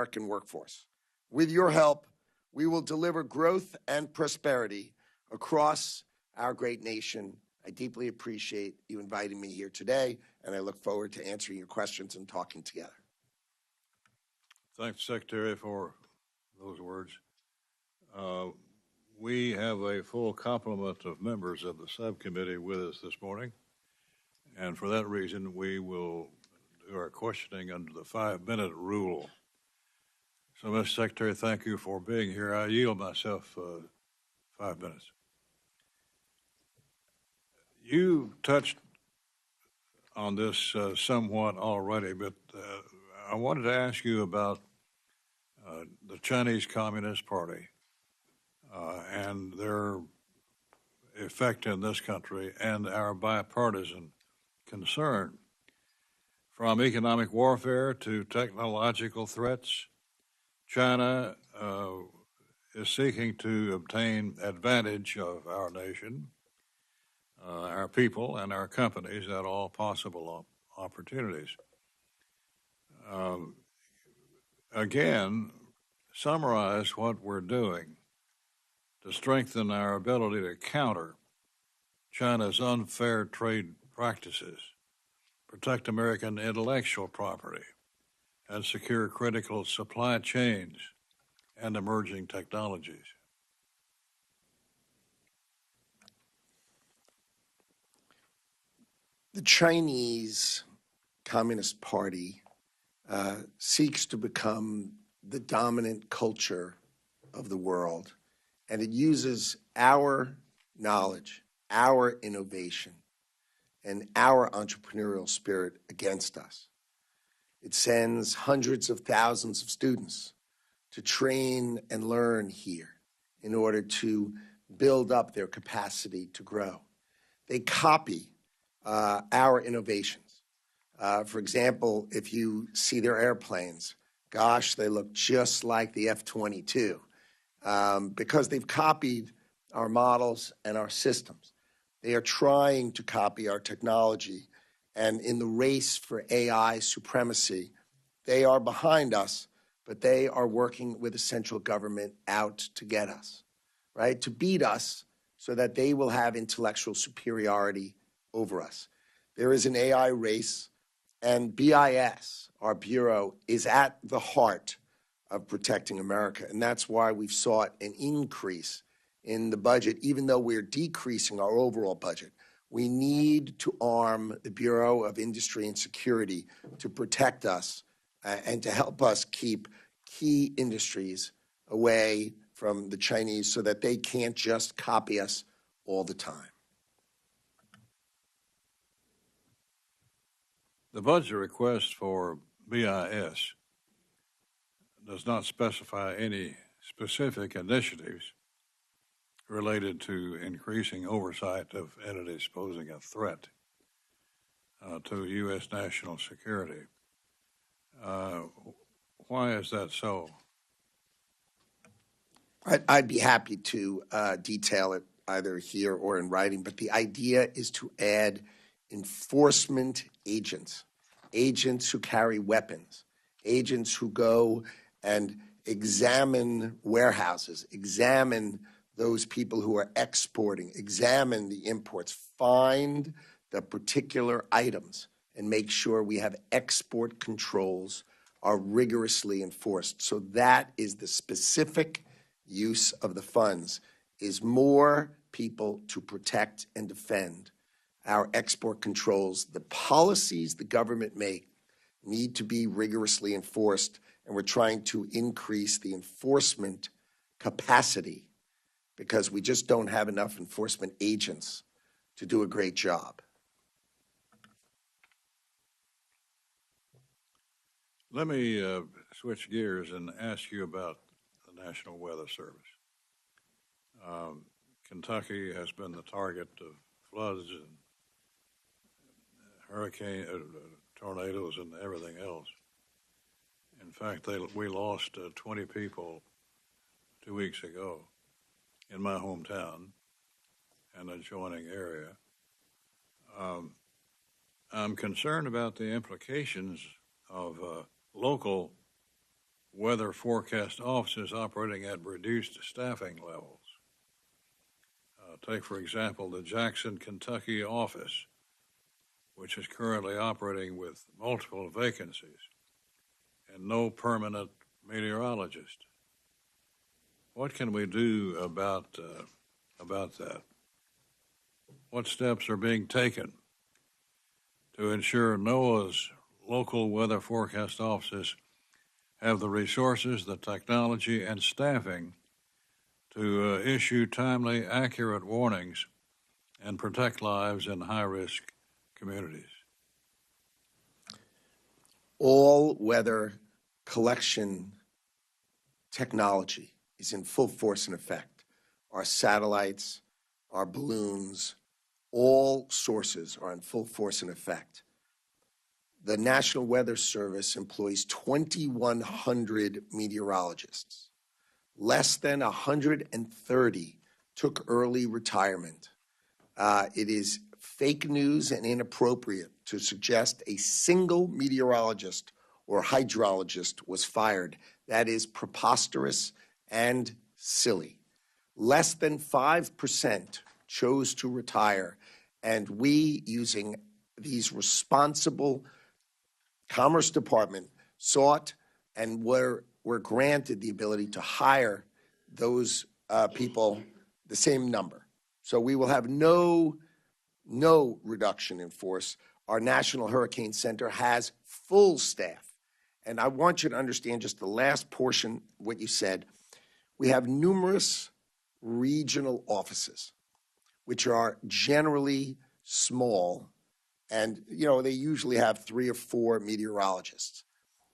American workforce. With your help, we will deliver growth and prosperity across our great nation. I deeply appreciate you inviting me here today, and I look forward to answering your questions and talking together. Thanks, Secretary, for those words. We have a full complement of members of the subcommittee with us this morning, and for that reason, we will do our questioning under the 5-minute rule. So, Mr. Secretary, thank you for being here. I yield myself 5 minutes. You touched on this somewhat already, but I wanted to ask you about the Chinese Communist Party and their effect in this country and our bipartisan concern. From economic warfare to technological threats, China is seeking to obtain advantage of our nation, our people, and our companies at all possible opportunities. Again, summarize what we're doing to strengthen our ability to counter China's unfair trade practices, protect American intellectual property, and secure critical supply chains and emerging technologies. The Chinese Communist Party seeks to become the dominant culture of the world, and it uses our knowledge, our innovation, and our entrepreneurial spirit against us. It sends hundreds of thousands of students to train and learn here in order to build up their capacity to grow. They copy our innovations. For example, if you see their airplanes, gosh, they look just like the F-22 because they've copied our models and our systems. They are trying to copy our technology, and in the race for AI supremacy, they are behind us, but they are working with the central government out to get us, right? To beat us so that they will have intellectual superiority over us. There is an AI race, and BIS, our bureau, is at the heart of protecting America, and that's why we've sought an increase in the budget, even though we're decreasing our overall budget. We need to arm the Bureau of Industry and Security to protect us and to help us keep key industries away from the Chinese so that they can't just copy us all the time. The budget request for BIS does not specify any specific initiatives related to increasing oversight of entities posing a threat to U.S. national security. Why is that so? I'd be happy to detail it either here or in writing, but the idea is to add enforcement agents, agents who carry weapons, agents who go and examine warehouses, examine those people who are exporting, examine the imports, find the particular items, and make sure we have export controls are rigorously enforced. So that is the specific use of the funds, is more people to protect and defend our export controls. The policies the government make need to be rigorously enforced, and we're trying to increase the enforcement capacity because we just don't have enough enforcement agents to do a great job. Let me switch gears and ask you about the National Weather Service. Kentucky has been the target of floods and hurricane, tornadoes, and everything else. In fact, we lost 20 people 2 weeks ago in my hometown and adjoining area. I'm concerned about the implications of local weather forecast offices operating at reduced staffing levels. Take, for example, the Jackson, Kentucky office, which is currently operating with multiple vacancies and no permanent meteorologist. What can we do about that? What steps are being taken to ensure NOAA's local weather forecast offices have the resources, the technology, and staffing to issue timely, accurate warnings and protect lives in high-risk communities? All weather collection technology is in full force and effect. Our satellites, our balloons, all sources are in full force and effect. The National Weather Service employs 2,100 meteorologists. Less than 130 took early retirement. It is fake news and inappropriate to suggest a single meteorologist or hydrologist was fired. That is preposterous and silly. Less than 5% chose to retire, and we, using these responsible Commerce Department, sought and were granted the ability to hire those people, the same number. So we will have no reduction in force. Our National Hurricane Center has full staff. And I want you to understand just the last portion, what you said. We have numerous regional offices, which are generally small, and they usually have 3 or 4 meteorologists.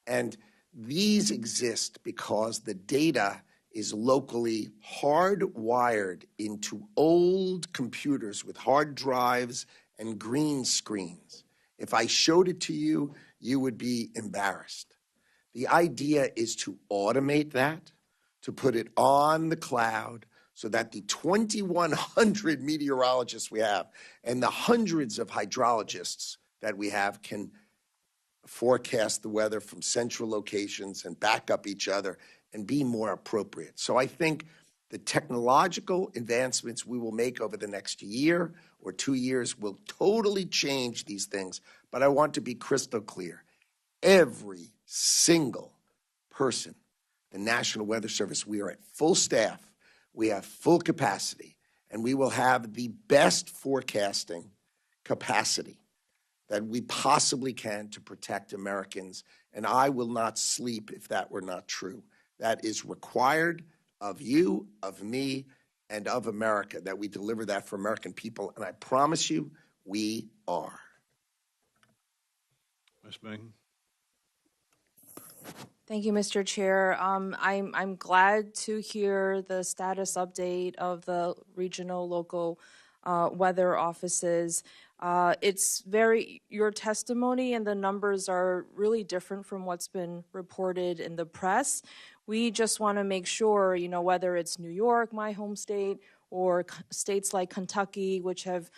And these exist because the data is locally hardwired into old computers with hard drives and green screens. If I showed it to you, you would be embarrassed. The idea is to automate that, to put it on the cloud, so that the 2,100 meteorologists we have and the hundreds of hydrologists that we have can forecast the weather from central locations and back up each other and be more appropriate. So I think the technological advancements we will make over the next year or 2 years will totally change these things. But I want to be crystal clear. Every single person, the National Weather Service, we are at full staff, we have full capacity, and we will have the best forecasting capacity that we possibly can to protect Americans. And I will not sleep if that were not true. That is required of you, of me, and of America, that we deliver that for American people. And I promise you, we are. Ms. Ming. Thank you, Mr. Chair. I'm glad to hear the status update of the regional local weather offices. Your testimony and the numbers are really different from what's been reported in the press. We just want to make sure, whether it's New York, my home state, or states like Kentucky, which have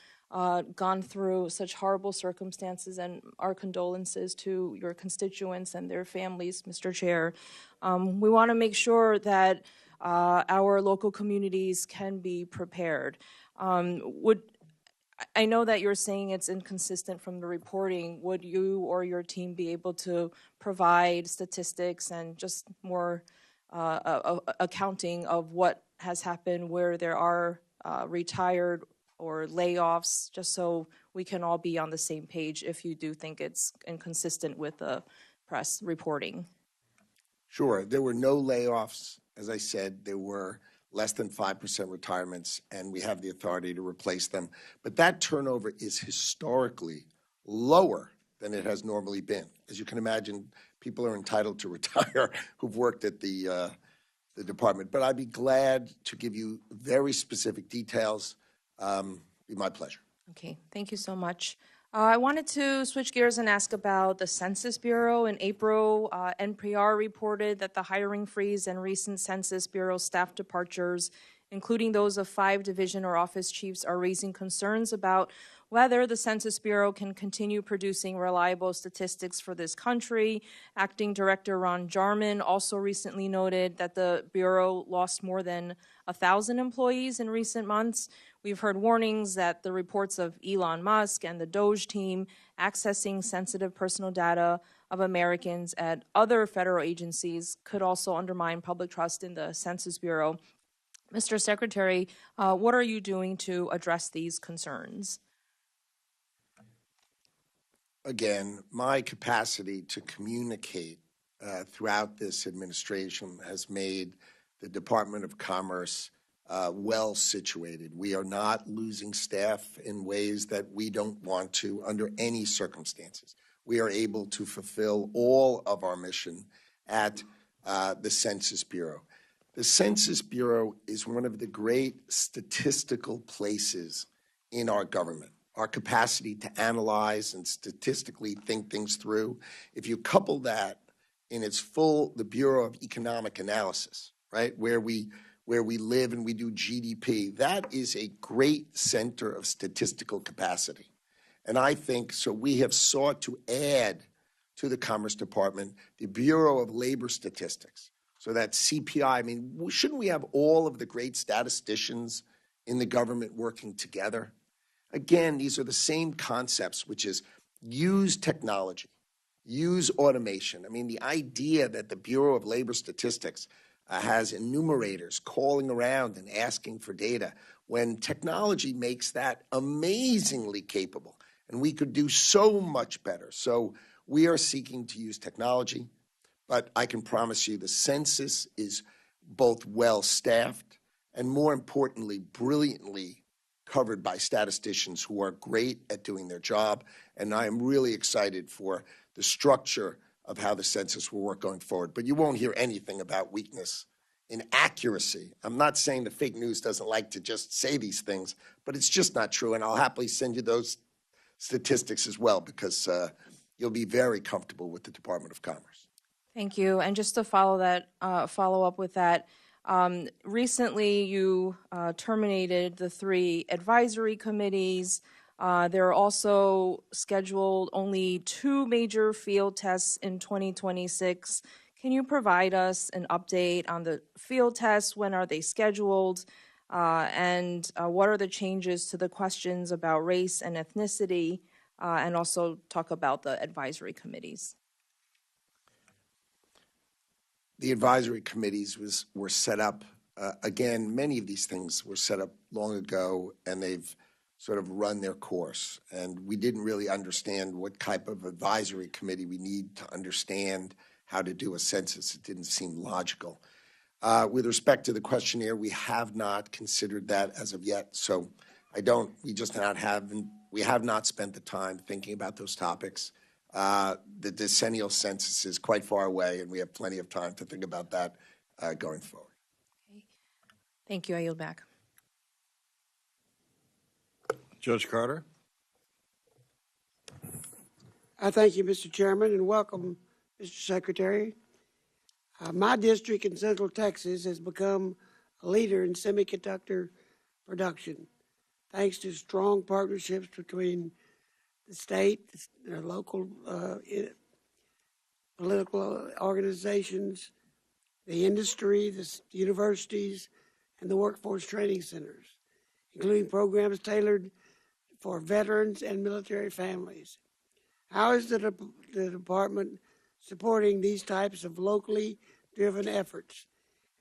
gone through such horrible circumstances, and our condolences to your constituents and their families, Mr. Chair. We want to make sure that our local communities can be prepared. I know that you're saying it's inconsistent from the reporting. Would you or your team be able to provide statistics and just more accounting of what has happened, where there are retired or layoffs, just so we can all be on the same page if you do think it's inconsistent with the press reporting? Sure. There were no layoffs. As I said, there were less than 5% retirements, and we have the authority to replace them. But that turnover is historically lower than it has normally been. As you can imagine, people are entitled to retire who've worked at the department. But I'd be glad to give you very specific details. Be my pleasure. Okay, thank you so much. I wanted to switch gears and ask about the Census Bureau. In April, NPR reported that the hiring freeze and recent Census Bureau staff departures, including those of 5 division or office chiefs, are raising concerns about whether the Census Bureau can continue producing reliable statistics for this country. Acting Director Ron Jarman also recently noted that the Bureau lost more than 1,000 employees in recent months. We've heard warnings that the reports of Elon Musk and the Doge team accessing sensitive personal data of Americans at other federal agencies could also undermine public trust in the Census Bureau. Mr. Secretary, what are you doing to address these concerns? Again, my capacity to communicate throughout this administration has made the Department of Commerce well situated. We are not losing staff in ways that we don't want to under any circumstances. We are able to fulfill all of our mission at the Census Bureau. The Census Bureau is one of the great statistical places in our government. Our capacity to analyze and statistically think things through. If you couple that in its full, the Bureau of Economic Analysis, right, where we live and we do GDP, that is a great center of statistical capacity. And I think, so we have sought to add to the Commerce Department the Bureau of Labor Statistics. So that CPI, I mean, shouldn't we have all of the great statisticians in the government working together? Again, these are the same concepts, which is use technology, use automation. I mean, the idea that the Bureau of Labor Statistics has enumerators calling around and asking for data when technology makes that amazingly capable, and we could do so much better. So we are seeking to use technology, but I can promise you the census is both well-staffed and, more importantly, brilliantly covered by statisticians who are great at doing their job, and I am really excited for the structure of how the census will work going forward. But you won't hear anything about weakness in accuracy. I'm not saying the fake news doesn't like to just say these things, but it's just not true, and I'll happily send you those statistics as well because you'll be very comfortable with the Department of Commerce. Thank you. And just to follow up with that, recently you terminated the 3 advisory committees. There are also scheduled only 2 major field tests in 2026. Can you provide us an update on the field tests? When are they scheduled? And what are the changes to the questions about race and ethnicity? And also talk about the advisory committees. The advisory committees were set up, again, many of these things were set up long ago, and they've sort of run their course. And we didn't really understand what type of advisory committee we need to understand how to do a census. It didn't seem logical. With respect to the questionnaire, we have not considered that as of yet. So we have not spent the time thinking about those topics. The decennial census is quite far away, and we have plenty of time to think about that going forward. Okay. Thank you. I yield back. Judge Carter. I thank you, Mr. Chairman, and welcome, Mr. Secretary. My district in Central Texas has become a leader in semiconductor production, thanks to strong partnerships between the state, the local political organizations, the industry, the universities, and the workforce training centers, including programs tailored for veterans and military families. How is the department supporting these types of locally driven efforts?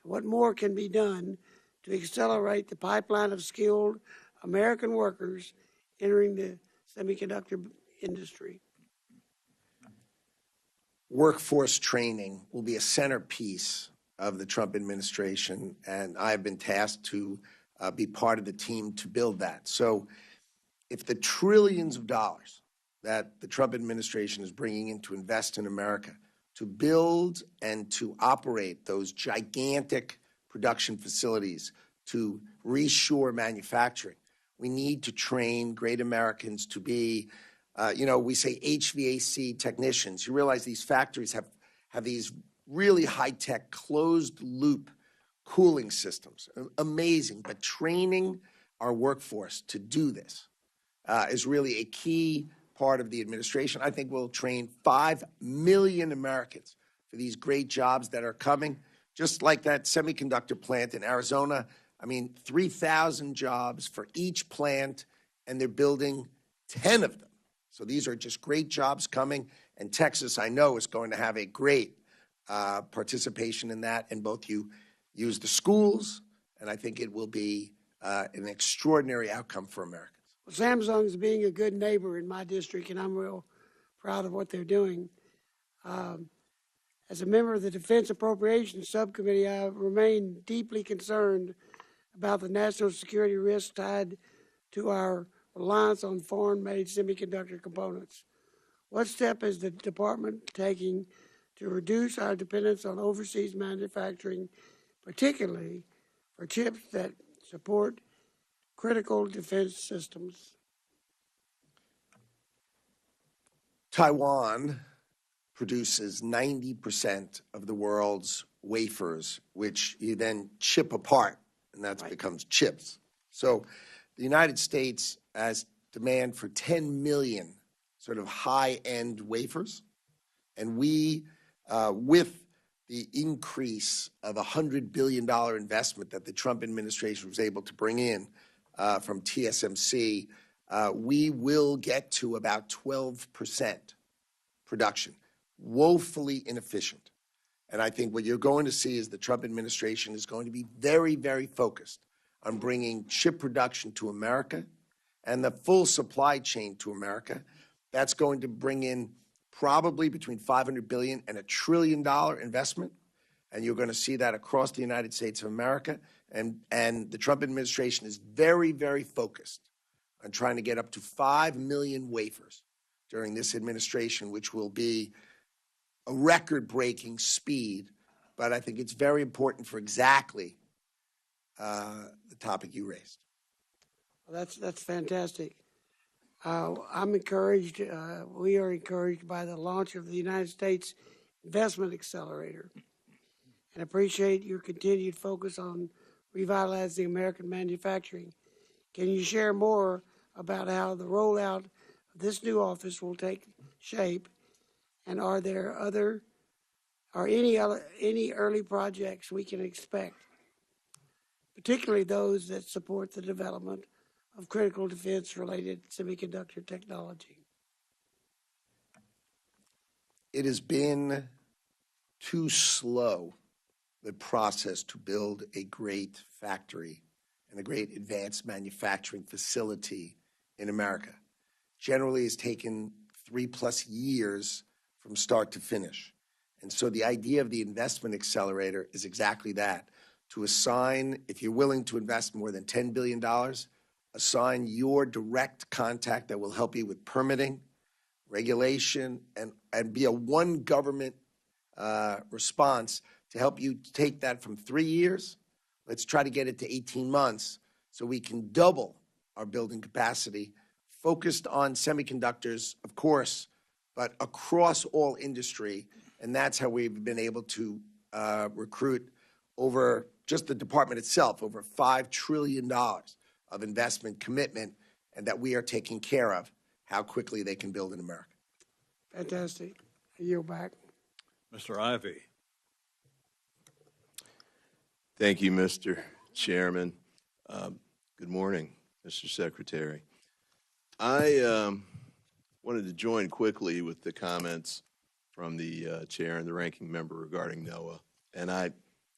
What more can be done to accelerate the pipeline of skilled American workers entering the semiconductor industry? Workforce training will be a centerpiece of the Trump administration, and I've been tasked to be part of the team to build that. So if the trillions of dollars that the Trump administration is bringing in to invest in America, to build and to operate those gigantic production facilities, to reshore manufacturing, we need to train great Americans to be, we say HVAC technicians. You realize these factories have these really high-tech closed-loop cooling systems. Amazing, but training our workforce to do this, is really a key part of the administration. I think we'll train 5 million Americans for these great jobs that are coming, just like that semiconductor plant in Arizona. I mean, 3,000 jobs for each plant, and they're building 10 of them. So these are just great jobs coming, and Texas, I know, is going to have a great participation in that, and both you use the schools, and I think it will be an extraordinary outcome for Americans. Well, Samsung's being a good neighbor in my district, and I'm real proud of what they're doing. As a member of the Defense Appropriations Subcommittee, I remain deeply concerned about the national security risk tied to our reliance on foreign-made semiconductor components. What step is the department taking to reduce our dependence on overseas manufacturing, particularly for chips that support critical defense systems? Taiwan produces 90% of the world's wafers, which you then chip apart, and that becomes chips. So the United States has demand for 10 million sort of high-end wafers, and we, with the increase of $100 billion investment that the Trump administration was able to bring in from TSMC, we will get to about 12% production. Woefully inefficient. And I think what you're going to see is the Trump administration is going to be very, very focused on bringing chip production to America and the full supply chain to America. That's going to bring in probably between $500 billion and $1 trillion investment. And you're going to see that across the United States of America. And the Trump administration is very, very focused on trying to get up to 5 million wafers during this administration, which will be a record-breaking speed. But I think it's very important for exactly the topic you raised. Well, that's fantastic. I'm encouraged. We are encouraged by the launch of the United States Investment Accelerator, and appreciate your continued focus on revitalizing American manufacturing. Can you share more about how the rollout of this new office will take shape, and are there any early projects we can expect, particularly those that support the development of critical defense-related semiconductor technology? It has been too slow, the process to build a great factory and a great advanced manufacturing facility in America. Generally, it's taken 3+ years from start to finish. And so the idea of the investment accelerator is exactly that, to assign, if you're willing to invest more than $10 billion, assign your direct contact that will help you with permitting, regulation, and be a one government response to help you take that from 3 years. Let's try to get it to 18 months so we can double our building capacity, focused on semiconductors, of course, but across all industry. And that's how we've been able to recruit over, just the department itself, over $5 trillion of investment commitment, and that we are taking care of how quickly they can build in America. Fantastic. I yield back. Mr. Ivey. Thank you, Mr. Chairman. Good morning, Mr. Secretary. I wanted to join quickly with the comments from the chair and the ranking member regarding NOAA. And I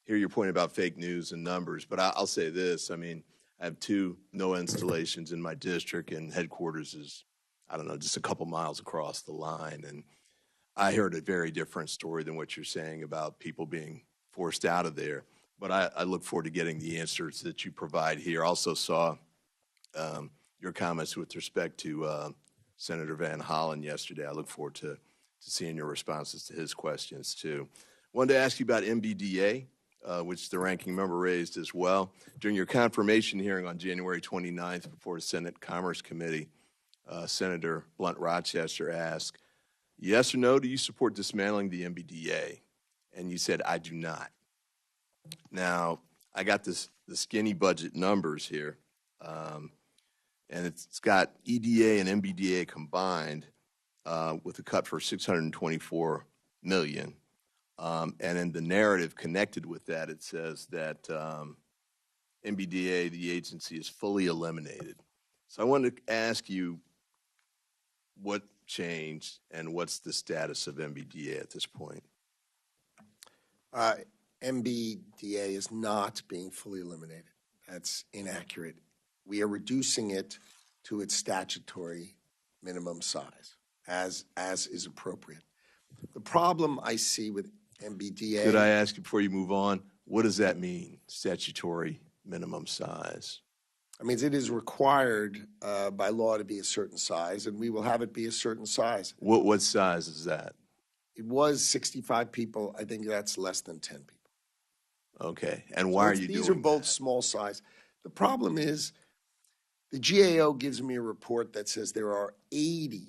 hear your point about fake news and numbers, but I'll say this. I mean, I have 2 NOAA installations in my district, and headquarters is, I don't know, just a couple miles across the line. And I heard a very different story than what you're saying about people being forced out of there. But I look forward to getting the answers that you provide here. Also saw your comments with respect to Senator Van Hollen yesterday. I look forward to seeing your responses to his questions, too. Wanted to ask you about MBDA, which the ranking member raised as well. During your confirmation hearing on January 29th before the Senate Commerce Committee, Senator Blunt Rochester asked, yes or no, do you support dismantling the MBDA? And you said, I do not. Now, I got the skinny budget numbers here. and it's got EDA and MBDA combined with a cut for $624 million. And in the narrative connected with that, it says that MBDA, the agency, is fully eliminated. So I wanted to ask you what changed and what's the status of MBDA at this point? MBDA is not being fully eliminated. That's inaccurate. We are reducing it to its statutory minimum size, as is appropriate. The problem I see with MBDA... Could I ask you before you move on, what does that mean, statutory minimum size? I mean, it is required by law to be a certain size, and we will have it be a certain size. What size is that? It was 65 people. I think that's less than 10 people. Okay, and why are you doing These are both that? small size. The problem is the GAO gives me a report that says there are 80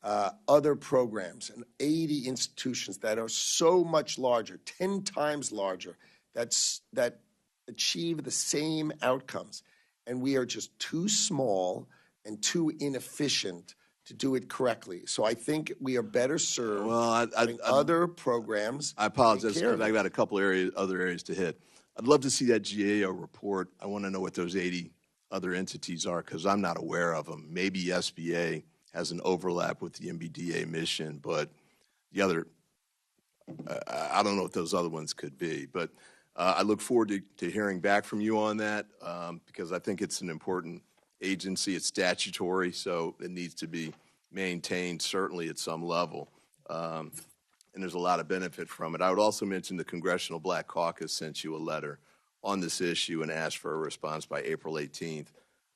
other programs and 80 institutions that are so much larger, 10 times larger, that achieve the same outcomes. And we are just too small and too inefficient to do it correctly. So I think we are better served having other programs. I apologize take care because of I've it. got a couple other areas to hit. I'd love to see that GAO report. I want to know what those 80 other entities are because I'm not aware of them. Maybe SBA has an overlap with the MBDA mission, but the other, I don't know what those other ones could be. But I look forward to hearing back from you on that because I think it's an important agency. It's statutory, so it needs to be maintained certainly at some level. And there's a lot of benefit from it. I would also mention the Congressional Black Caucus sent you a letter on this issue and asked for a response by April 18th.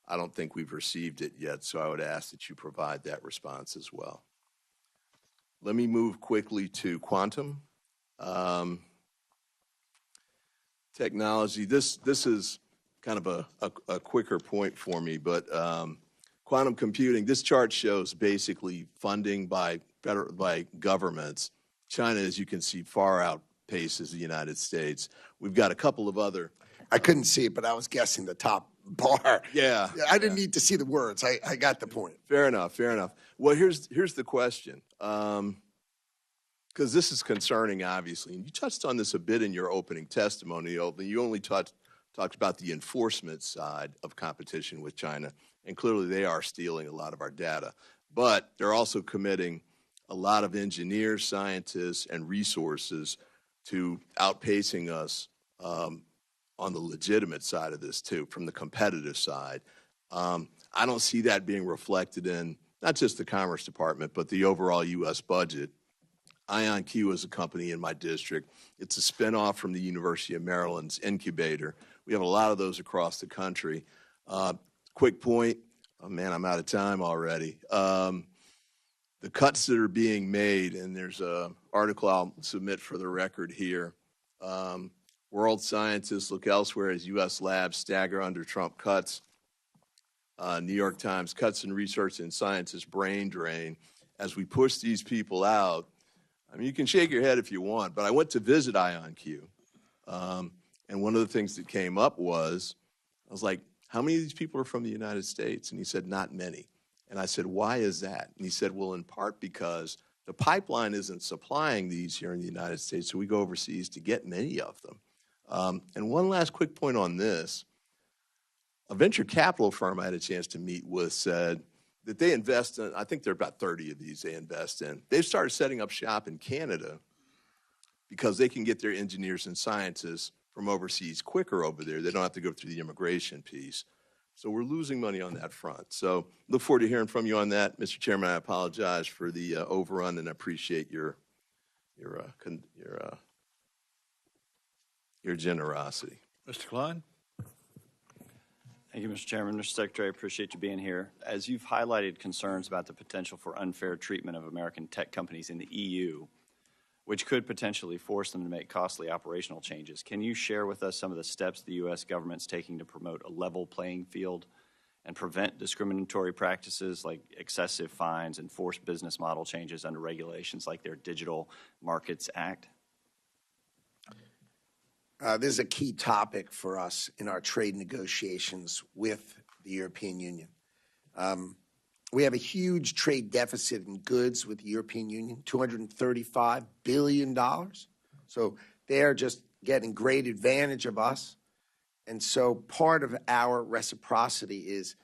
I don't think we've received it yet, so I would ask that you provide that response as well. Let me move quickly to quantum technology. This is kind of a quicker point for me, but quantum computing, this chart shows basically funding by governments. China, as you can see, far outpaces the United States. We've got a couple of other... I couldn't see it, but I was guessing the top bar. Yeah. I didn't need to see the words. I got the point. Fair enough, fair enough. Well, here's the question, because this is concerning, obviously. And you touched on this a bit in your opening testimony. You only talked about the enforcement side of competition with China, and clearly they are stealing a lot of our data. But they're also committing a lot of engineers, scientists, and resources to outpacing us on the legitimate side of this, too, from the competitive side. I don't see that being reflected in not just the Commerce Department, but the overall U.S. budget. IonQ is a company in my district. It's a spinoff from the University of Maryland's incubator. We have a lot of those across the country. Quick point. Oh, man, I'm out of time already. The cuts that are being made, and there's an article I'll submit for the record here. World scientists look elsewhere as U.S. labs stagger under Trump cuts. New York Times, cuts in research and scientists brain drain. As we push these people out, I mean, you can shake your head if you want, but I went to visit IonQ. And one of the things that came up was, I was like, how many of these people are from the United States? And he said, not many. And I said, why is that? And he said, well, in part because the pipeline isn't supplying these here in the United States, so we go overseas to get many of them. And one last quick point on this. A venture capital firm I had a chance to meet with said that they invest in, I think there are about 30 of these they invest in. They've started setting up shop in Canada because they can get their engineers and scientists from overseas quicker over there. They don't have to go through the immigration piece. So we're losing money on that front. So look forward to hearing from you on that. Mr. Chairman, I apologize for the overrun and I appreciate your generosity. Mr. Klein? Thank you, Mr. Chairman. Mr. Secretary, I appreciate you being here. As you've highlighted concerns about the potential for unfair treatment of American tech companies in the EU, which could potentially force them to make costly operational changes, can you share with us some of the steps the U.S. government's taking to promote a level playing field and prevent discriminatory practices like excessive fines and forced business model changes under regulations like their Digital Markets Act? This is a key topic for us in our trade negotiations with the European Union. We have a huge trade deficit in goods with the European Union, $235 billion. So they're just getting great advantage of us. And so part of our reciprocity is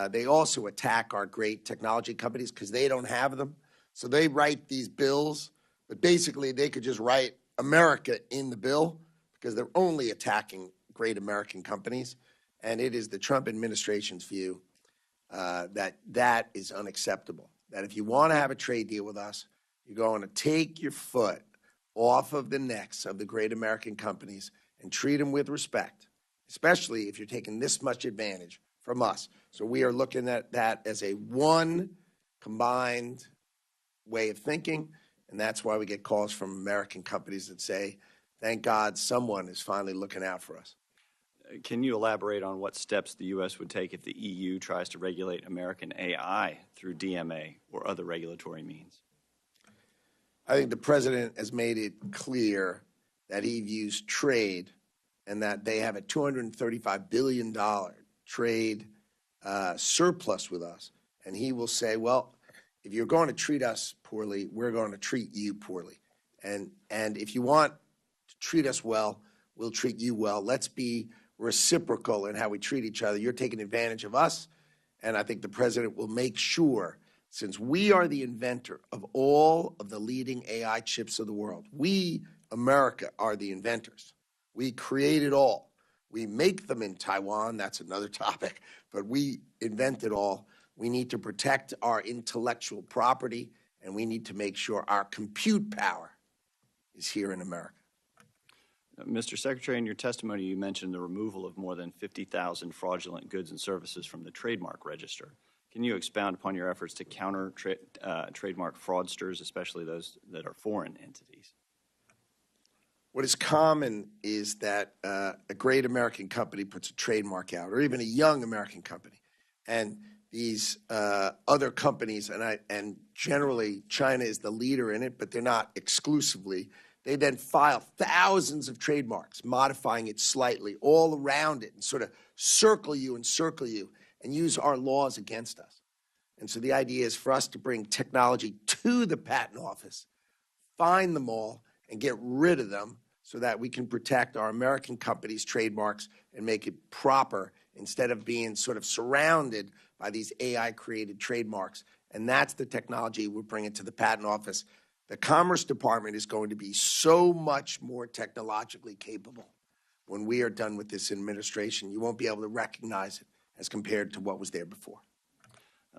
they also attack our great technology companies because they don't have them. So they write these bills, but basically they could just write America in the bill because they're only attacking great American companies. And it is the Trump administration's view that is unacceptable. That if you want to have a trade deal with us, you're going to take your foot off of the necks of the great American companies and treat them with respect, especially if you're taking this much advantage from us. So we are looking at that as a one combined way of thinking, and that's why we get calls from American companies that say, thank God someone is finally looking out for us. Can you elaborate on what steps the U.S. would take if the EU tries to regulate American AI through DMA or other regulatory means? I think the president has made it clear that he views trade and that they have a $235 billion trade surplus with us. And he will say, well, if you're going to treat us poorly, we're going to treat you poorly. And if you want to treat us well, we'll treat you well. Let's be reciprocal in how we treat each other. You're taking advantage of us. And I think the president will make sure, since we are the inventor of all of the leading AI chips of the world, we, America, are the inventors. We create it all. We make them in Taiwan. That's another topic. But we invent it all. We need to protect our intellectual property, and we need to make sure our compute power is here in America. Mr. Secretary, in your testimony, you mentioned the removal of more than 50,000 fraudulent goods and services from the trademark register. Can you expound upon your efforts to counter trademark fraudsters, especially those that are foreign entities? What is common is that a great American company puts a trademark out, or even a young American company, and these other companies, and generally China is the leader in it, but they're not exclusively. They then file thousands of trademarks, modifying it slightly all around it and sort of circle you and use our laws against us. And so the idea is for us to bring technology to the patent office, find them all, and get rid of them so that we can protect our American companies' trademarks and make it proper instead of being sort of surrounded by these AI-created trademarks. And that's the technology we're bringing to the patent office. The Commerce Department is going to be so much more technologically capable when we are done with this administration. You won't be able to recognize it as compared to what was there before.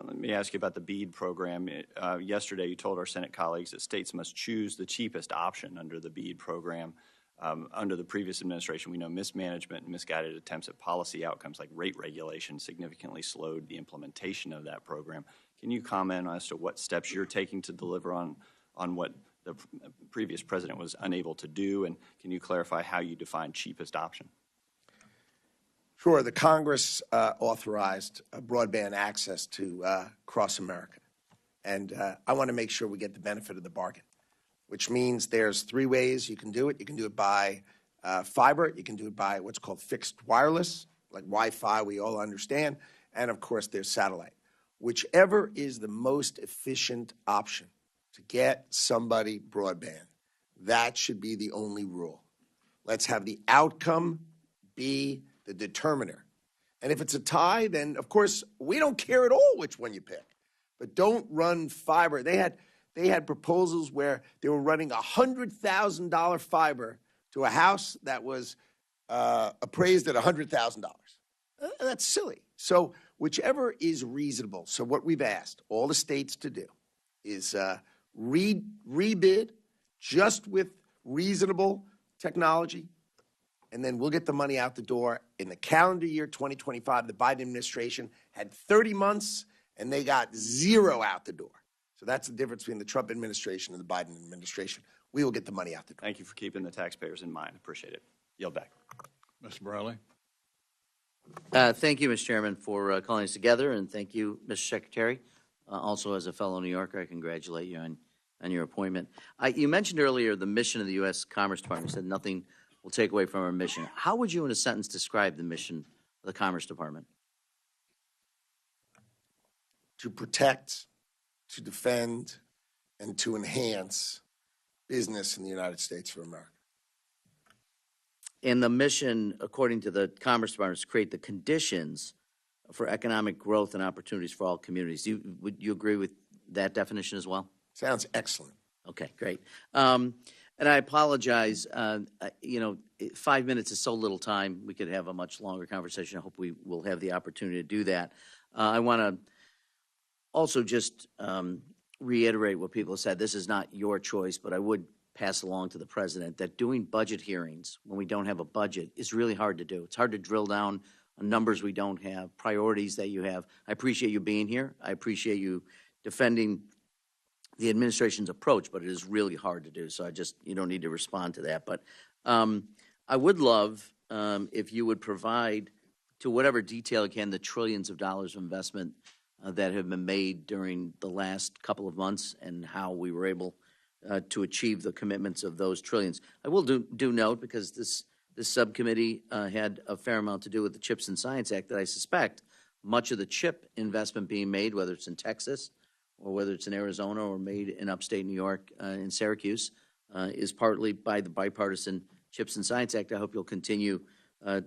Let me ask you about the BEAD program. Yesterday, you told our Senate colleagues that states must choose the cheapest option under the BEAD program. Under the previous administration, we know mismanagement and misguided attempts at policy outcomes like rate regulation significantly slowed the implementation of that program. Can you comment as to what steps you're taking to deliver on what the previous president was unable to do, and can you clarify how you define cheapest option? Sure. The Congress authorized broadband access to across America. And I want to make sure we get the benefit of the bargain, which means there's three ways you can do it. You can do it by fiber. You can do it by what's called fixed wireless, like Wi-Fi, we all understand. And, of course, there's satellite. Whichever is the most efficient option to get somebody broadband, that should be the only rule. Let's have the outcome be the determiner. And if it's a tie, then, of course, we don't care at all which one you pick. But don't run fiber. They had proposals where they were running $100,000 fiber to a house that was appraised at $100,000. That's silly. So whichever is reasonable. So what we've asked all the states to do is rebid just with reasonable technology, and then we'll get the money out the door. In the calendar year 2025, the Biden administration had 30 months, and they got zero out the door. So that's the difference between the Trump administration and the Biden administration. We will get the money out the door. Thank you for keeping the taxpayers in mind. Appreciate it. Yield back. Mr. Briley. Thank you, Mr. Chairman, for calling us together, and thank you, Mr. Secretary. Also, as a fellow New Yorker, I congratulate you on your appointment. You mentioned earlier the mission of the U.S. Commerce Department. You said nothing will take away from our mission. How would you, in a sentence, describe the mission of the Commerce Department? to protect, to defend, and to enhance business in the United States of America. And the mission, according to the Commerce Department, is to create the conditions for economic growth and opportunities for all communities. Would you agree with that definition as well? Sounds excellent. Okay, great. And I apologize, 5 minutes is so little time. We could have a much longer conversation. I hope we will have the opportunity to do that. I want to also just reiterate what people have said. This is not your choice, but I would pass along to the president that doing budget hearings when we don't have a budget is really hard to do. It's hard to drill down on numbers we don't have, priorities that you have. I appreciate you being here. I appreciate you defending the administration's approach, but it is really hard to do. So you don't need to respond to that. But I would love if you would provide, to whatever detail you can, the trillions of dollars of investment that have been made during the last couple of months and how we were able to achieve the commitments of those trillions. I will do note, because this subcommittee had a fair amount to do with the CHIPS and Science Act, that I suspect much of the chip investment being made, whether it's in Texas or whether it's in Arizona or made in upstate New York in Syracuse, is partly by the bipartisan CHIPS and Science Act. I hope you'll continue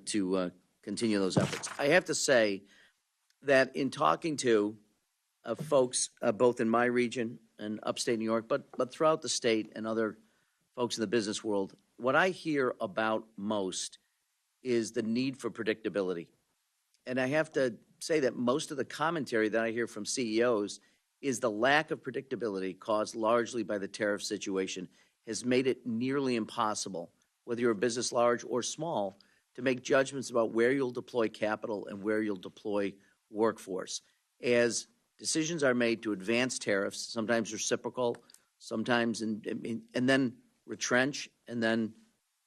to continue those efforts. I have to say that in talking to folks both in my region and upstate New York, but throughout the state and other folks in the business world, what I hear about most is the need for predictability. And I have to say that most of the commentary that I hear from CEOs is the lack of predictability caused largely by the tariff situation has made it nearly impossible, whether you're a business large or small, to make judgments about where you'll deploy capital and where you'll deploy workforce. As decisions are made to advance tariffs, sometimes reciprocal, sometimes and then retrench, and then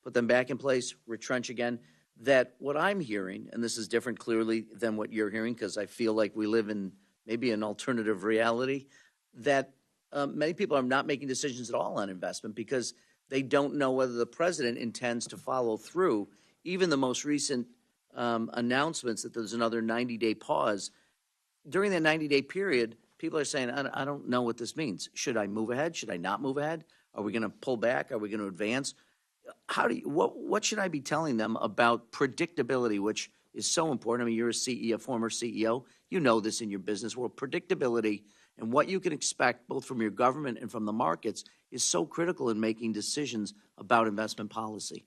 put them back in place, retrench again, that what I'm hearing, and this is different clearly than what you're hearing, because I feel like we live in maybe an alternative reality, that many people are not making decisions at all on investment because they don't know whether the president intends to follow through. Even the most recent announcements that there's another 90-day pause. During that 90-day period, people are saying, I don't know what this means. Should I move ahead? Should I not move ahead? Are we going to pull back? Are we going to advance? What should I be telling them about predictability, which is so important? I mean, you're a CEO, former CEO. You know this in your business world. Predictability and what you can expect both from your government and from the markets is so critical in making decisions about investment policy.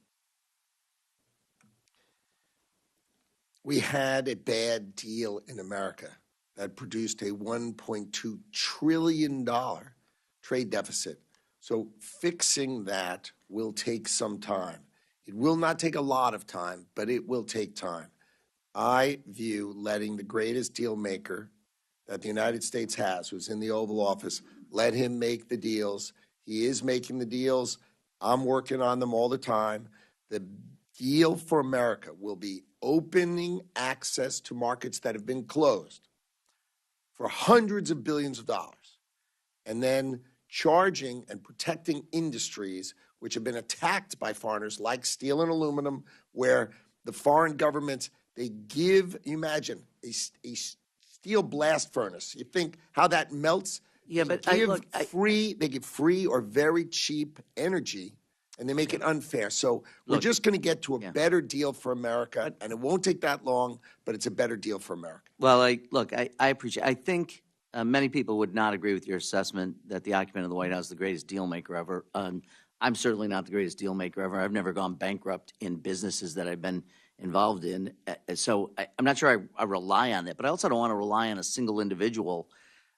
We had a bad deal in America that produced a $1.2 trillion trade deficit. So fixing that will take some time. It will not take a lot of time, but it will take time. I view letting the greatest deal maker that the United States has, who's in the Oval Office, let him make the deals. He is making the deals. I'm working on them all the time. The deal for America will be opening access to markets that have been closed for hundreds of billions of dollars, and then charging and protecting industries which have been attacked by foreigners like steel and aluminum, where the foreign governments, they give, you imagine, a steel blast furnace. You think how that melts? Yeah, but they give free or very cheap energy, and they make it unfair. So we're just going to get to a better deal for America, and it won't take that long, but it's a better deal for America. Well, I appreciate. I think many people would not agree with your assessment that the occupant of the White House is the greatest deal maker ever. I'm certainly not the greatest deal maker ever. I've never gone bankrupt in businesses that I've been involved in. So I'm not sure I rely on that, but I also don't want to rely on a single individual.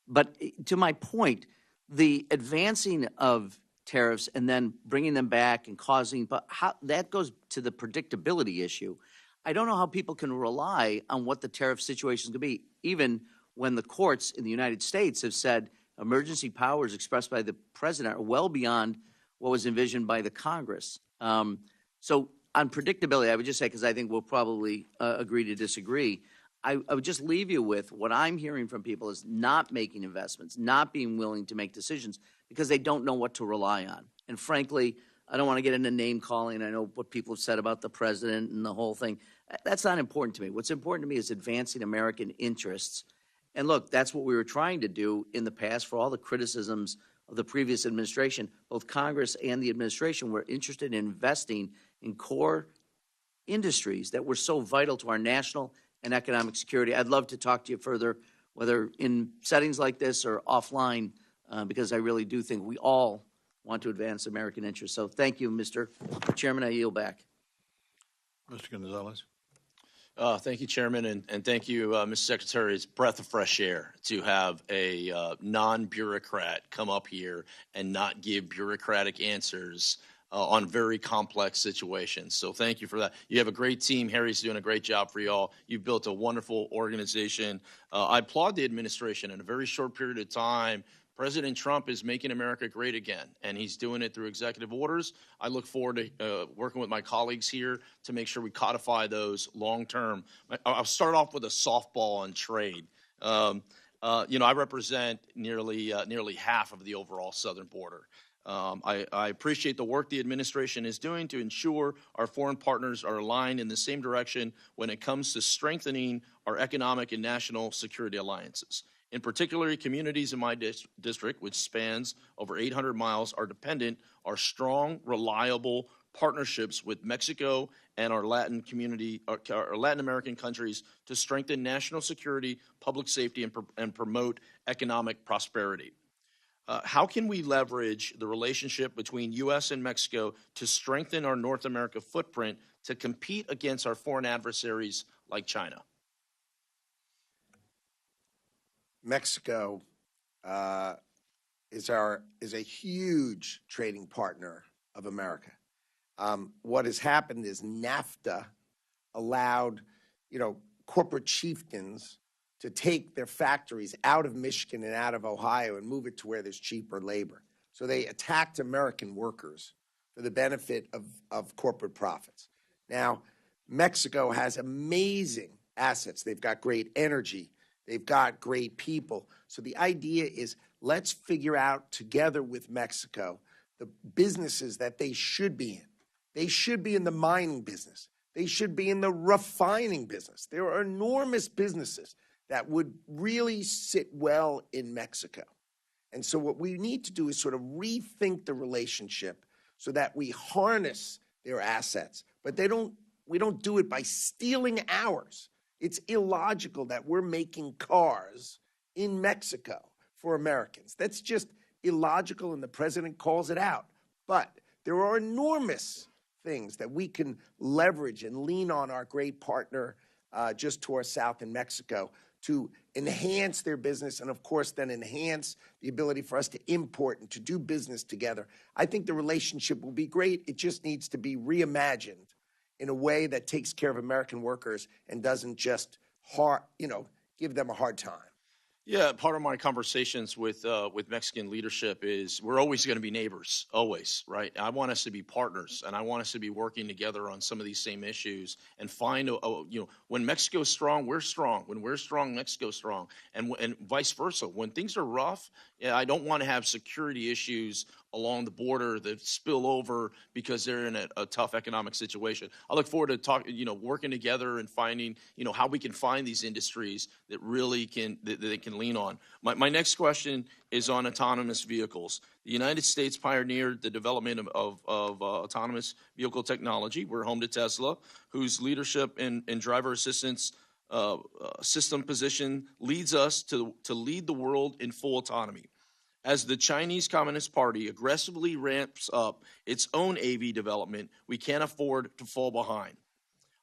But to my point, the advancing of tariffs and then bringing them back and causing, but how that goes to the predictability issue. I don't know how people can rely on what the tariff situation is going to be, even when the courts in the United States have said emergency powers expressed by the president are well beyond what was envisioned by the Congress. So on predictability, I would just say, because I think we'll probably agree to disagree, I would just leave you with what I'm hearing from people is not making investments, not being willing to make decisions because they don't know what to rely on. And frankly, I don't want to get into name calling. I know what people have said about the president and the whole thing. That's not important to me. What's important to me is advancing American interests And look, that's what we were trying to do in the past for all the criticisms of the previous administration. Both Congress and the administration were interested in investing in core industries that were so vital to our national and economic security. I'd love to talk to you further, whether in settings like this or offline, because I really do think we all want to advance American interests. So thank you, Mr. Chairman. I yield back. Mr. Gonzalez. Thank you, Chairman, and thank you, Mr. Secretary. It's a breath of fresh air to have a non-bureaucrat come up here and not give bureaucratic answers on very complex situations. So thank you for that. You have a great team. Harry's doing a great job for you all. You've built a wonderful organization. I applaud the administration. In a very short period of time, President Trump is making America great again, and he's doing it through executive orders. I look forward to working with my colleagues here to make sure we codify those long term. I'll start off with a softball on trade. I represent nearly half of the overall southern border. I appreciate the work the administration is doing to ensure our foreign partners are aligned in the same direction when it comes to strengthening our economic and national security alliances. In particular, communities in my district, which spans over 800 miles, are dependent on strong, reliable partnerships with Mexico and our Latin American countries to strengthen national security, public safety, and promote economic prosperity. How can we leverage the relationship between U.S. and Mexico to strengthen our North America footprint to compete against our foreign adversaries like China? Mexico is a huge trading partner of America. What has happened is NAFTA allowed, corporate chieftains to take their factories out of Michigan and out of Ohio and move it to where there's cheaper labor. So they attacked American workers for the benefit of corporate profits. Now, Mexico has amazing assets. They've got great energy. They've got great people. So the idea is let's figure out together with Mexico the businesses that they should be in. They should be in the mining business. They should be in the refining business. There are enormous businesses that would really sit well in Mexico. And so what we need to do is sort of rethink the relationship so that we harness their assets. But we don't do it by stealing ours. It's illogical that we're making cars in Mexico for Americans. That's just illogical, and the president calls it out. But there are enormous things that we can leverage and lean on our great partner just to our south in Mexico to enhance their business and, of course, then enhance the ability for us to import and to do business together. I think the relationship will be great. It just needs to be reimagined in a way that takes care of American workers and doesn't just give them a hard time. Yeah, part of my conversations with Mexican leadership is we're always going to be neighbors, always, right? I want us to be partners, and I want us to be working together on some of these same issues and find, when Mexico's strong, we're strong. When we're strong, Mexico's strong, and vice versa. When things are rough, I don't want to have security issues along the border that spill over because they're in a tough economic situation. I look forward to working together and finding, how we can find these industries that really that they can lean on. My next question is on autonomous vehicles. The United States pioneered the development of autonomous vehicle technology. We're home to Tesla, whose leadership in driver assistance system position leads us to lead the world in full autonomy. As the Chinese Communist Party aggressively ramps up its own AV development, we can't afford to fall behind.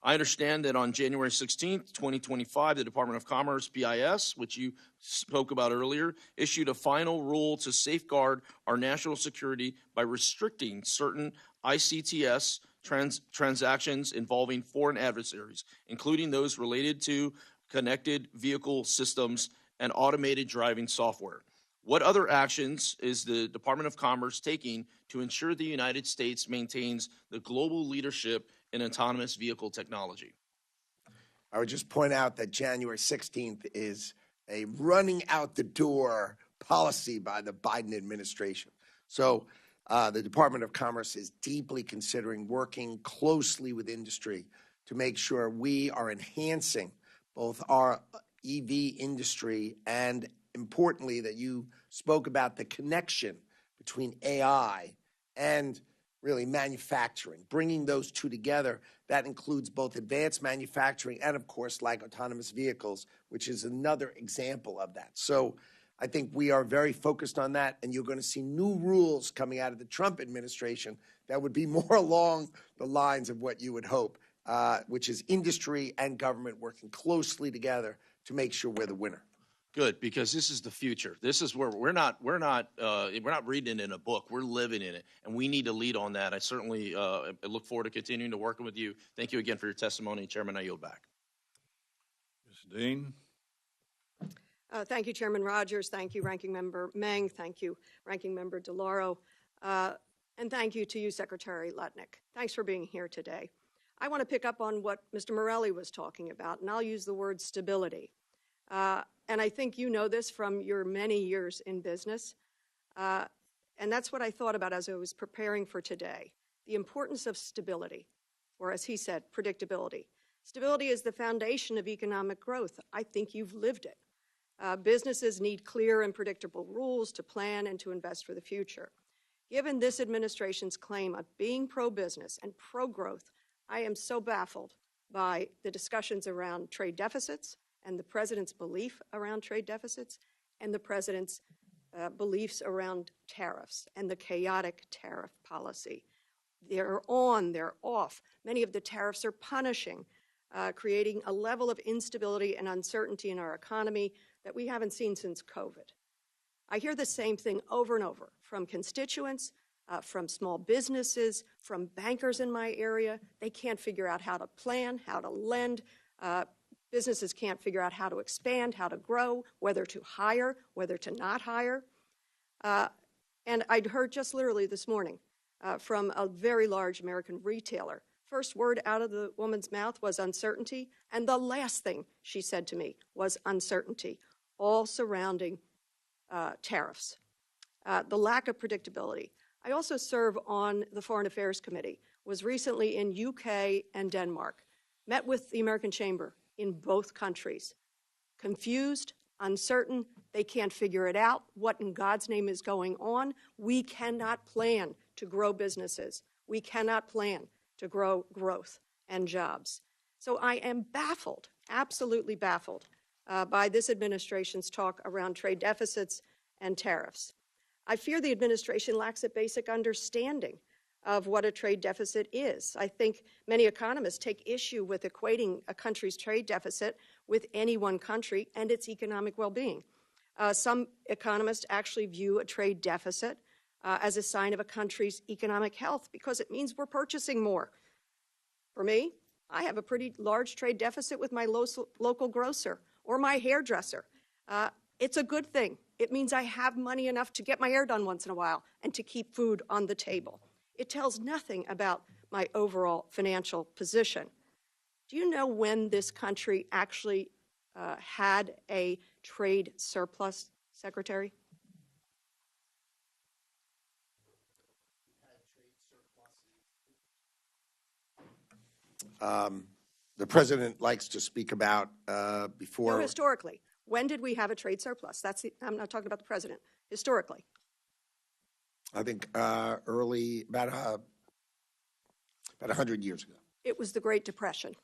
I understand that on January 16th, 2025, the Department of Commerce, BIS, which you spoke about earlier, issued a final rule to safeguard our national security by restricting certain ICTS transactions involving foreign adversaries, including those related to connected vehicle systems and automated driving software. What other actions is the Department of Commerce taking to ensure the United States maintains the global leadership in autonomous vehicle technology? I would just point out that January 16th is a running out the door policy by the Biden administration. So the Department of Commerce is deeply considering working closely with industry to make sure we are enhancing both our EV industry, and importantly, that you spoke about the connection between AI and really manufacturing, bringing those two together. That includes both advanced manufacturing and, of course, like autonomous vehicles, which is another example of that. So I think we are very focused on that, and you're going to see new rules coming out of the Trump administration that would be more along the lines of what you would hope, which is industry and government working closely together to make sure we're the winner. Good, because this is the future. This is where we're not reading it in a book. We're living in it, and we need to lead on that. I certainly look forward to continuing to working with you. Thank you again for your testimony, Chairman. I yield back. Ms. Dean. Thank you, Chairman Rogers. Thank you, Ranking Member Meng. Thank you, Ranking Member DeLauro. And thank you to you, Secretary Lutnick. Thanks for being here today. I want to pick up on what Mr. Morelli was talking about, and I'll use the word stability. And I think you know this from your many years in business. And that's what I thought about as I was preparing for today. The importance of stability, or as he said, predictability. Stability is the foundation of economic growth. I think you've lived it. Businesses need clear and predictable rules to plan and to invest for the future. Given this administration's claim of being pro-business and pro-growth, I am so baffled by the discussions around trade deficits and the president's belief around trade deficits and the president's beliefs around tariffs and the chaotic tariff policy. They're on, they're off. Many of the tariffs are punishing, creating a level of instability and uncertainty in our economy that we haven't seen since COVID. I hear the same thing over and over from constituents, from small businesses, from bankers in my area. They can't figure out how to plan, how to lend. Businesses can't figure out how to expand, how to grow, whether to hire, whether to not hire. And I'd heard just literally this morning from a very large American retailer. First word out of the woman's mouth was uncertainty, and the last thing she said to me was uncertainty, all surrounding tariffs. The lack of predictability. I also serve on the Foreign Affairs Committee, was recently in UK and Denmark, met with the American Chamber in both countries. Confused, uncertain, they can't figure it out. What in God's name is going on? We cannot plan to grow businesses. We cannot plan to grow growth and jobs. So I am baffled, absolutely baffled, by this administration's talk around trade deficits and tariffs. I fear the administration lacks a basic understanding of what a trade deficit is. I think many economists take issue with equating a country's trade deficit with any one country and its economic well-being. Some economists actually view a trade deficit as a sign of a country's economic health because it means we're purchasing more. For me, I have a pretty large trade deficit with my local grocer or my hairdresser. It's a good thing. It means I have money enough to get my hair done once in a while and to keep food on the table. It tells nothing about my overall financial position. Do you know when this country actually had a trade surplus, Secretary? The president likes to speak about before. No, historically. When did we have a trade surplus? I'm not talking about the president. Historically. I think early, about 100 years ago. It was the Great Depression.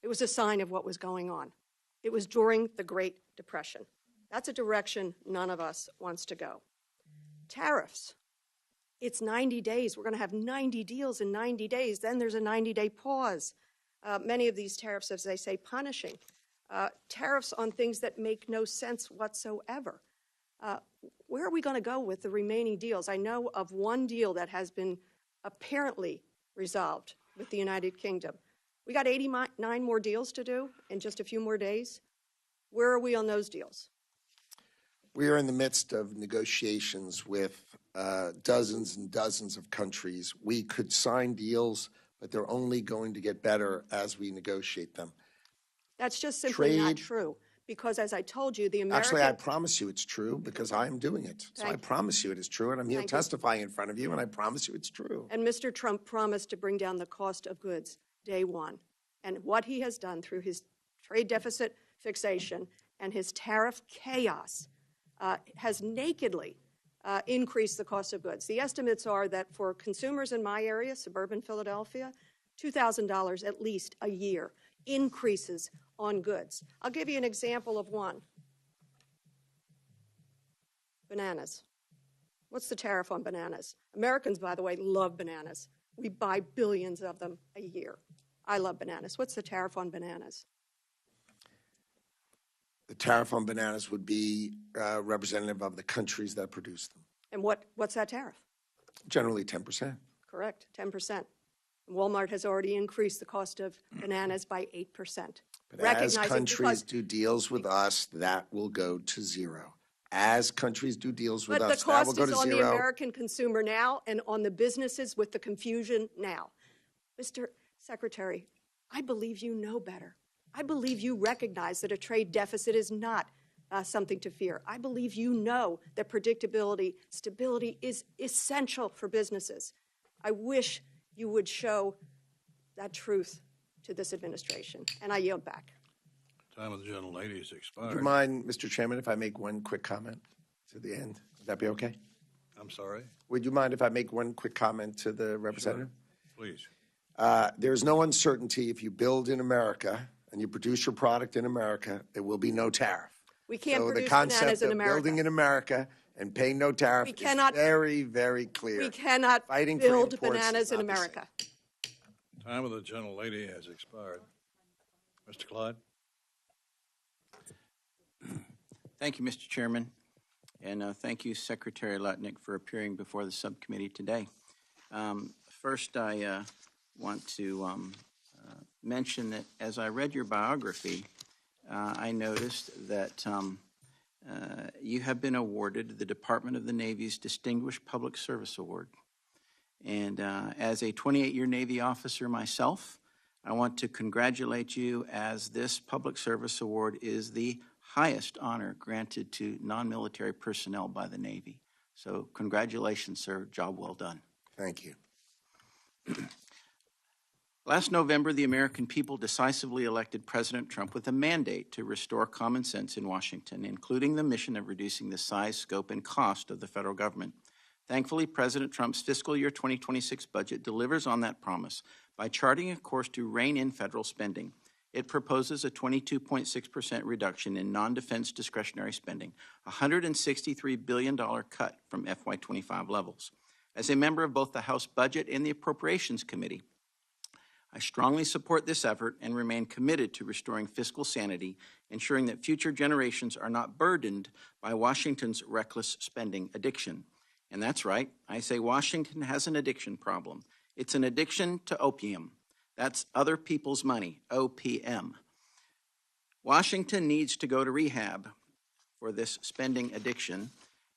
It was a sign of what was going on. It was during the Great Depression. That's a direction none of us wants to go. Tariffs. It's 90 days. We're going to have 90 deals in 90 days. Then there's a 90-day pause. Many of these tariffs, as they say, punishing. Tariffs on things that make no sense whatsoever. Where are we going to go with the remaining deals? I know of one deal that has been apparently resolved with the United Kingdom. We got 89 more deals to do in just a few more days. Where are we on those deals? We are in the midst of negotiations with dozens and dozens of countries. We could sign deals, but they're only going to get better as we negotiate them. That's just simply not true. Because as I told you, the American... Actually, I promise you it's true because I am doing it. So I promise you it is true, and I'm here testifying in front of you, and I promise you it's true. And Mr. Trump promised to bring down the cost of goods day one. And what he has done through his trade deficit fixation and his tariff chaos has nakedly increased the cost of goods. The estimates are that for consumers in my area, suburban Philadelphia, $2,000 at least a year increases on goods. I'll give you an example of one. Bananas. What's the tariff on bananas? Americans, by the way, love bananas. We buy billions of them a year. I love bananas. What's the tariff on bananas? The tariff on bananas would be representative of the countries that produce them. And what's that tariff? Generally 10%. Correct, 10%. Walmart has already increased the cost of bananas by 8%. But as countries do deals with us, that will go to zero. As countries do deals with us, that will go to zero. But the cost is on the American consumer now and on the businesses with the confusion now. Mr. Secretary, I believe you know better. I believe you recognize that a trade deficit is not something to fear. I believe you know that predictability, stability is essential for businesses. I wish you would show that truth to this administration. And I yield back. Time of the gentlelady has expired. Do you mind, Mr. Chairman, if I make one quick comment to the end? Would that be okay? I'm sorry? Would you mind if I make one quick comment to the representative? Sure. Please. There's no uncertainty if you build in America and you produce your product in America, there will be no tariff. We can't so produce the concept bananas in of America. building in America and paying no tariff is very, very clear. We cannot build bananas in America. Time of the gentlelady has expired. Mr. Clyde? Thank you, Mr. Chairman, and thank you, Secretary Lutnick, for appearing before the subcommittee today. First, I want to mention that as I read your biography, I noticed that you have been awarded the Department of the Navy's Distinguished Public Service Award. And as a 28-year Navy officer myself, I want to congratulate you, as this Public Service Award is the highest honor granted to non-military personnel by the Navy. So congratulations, sir. Job well done. Thank you. Last November, the American people decisively elected President Trump with a mandate to restore common sense in Washington, including the mission of reducing the size, scope, and cost of the federal government. Thankfully, President Trump's fiscal year 2026 budget delivers on that promise by charting a course to rein in federal spending. It proposes a 22.6% reduction in non-defense discretionary spending, a $163 billion cut from FY25 levels. As a member of both the House Budget and the Appropriations Committee, I strongly support this effort and remain committed to restoring fiscal sanity, ensuring that future generations are not burdened by Washington's reckless spending addiction. And that's right, I say Washington has an addiction problem. It's an addiction to opium. That's other people's money, OPM. Washington needs to go to rehab for this spending addiction,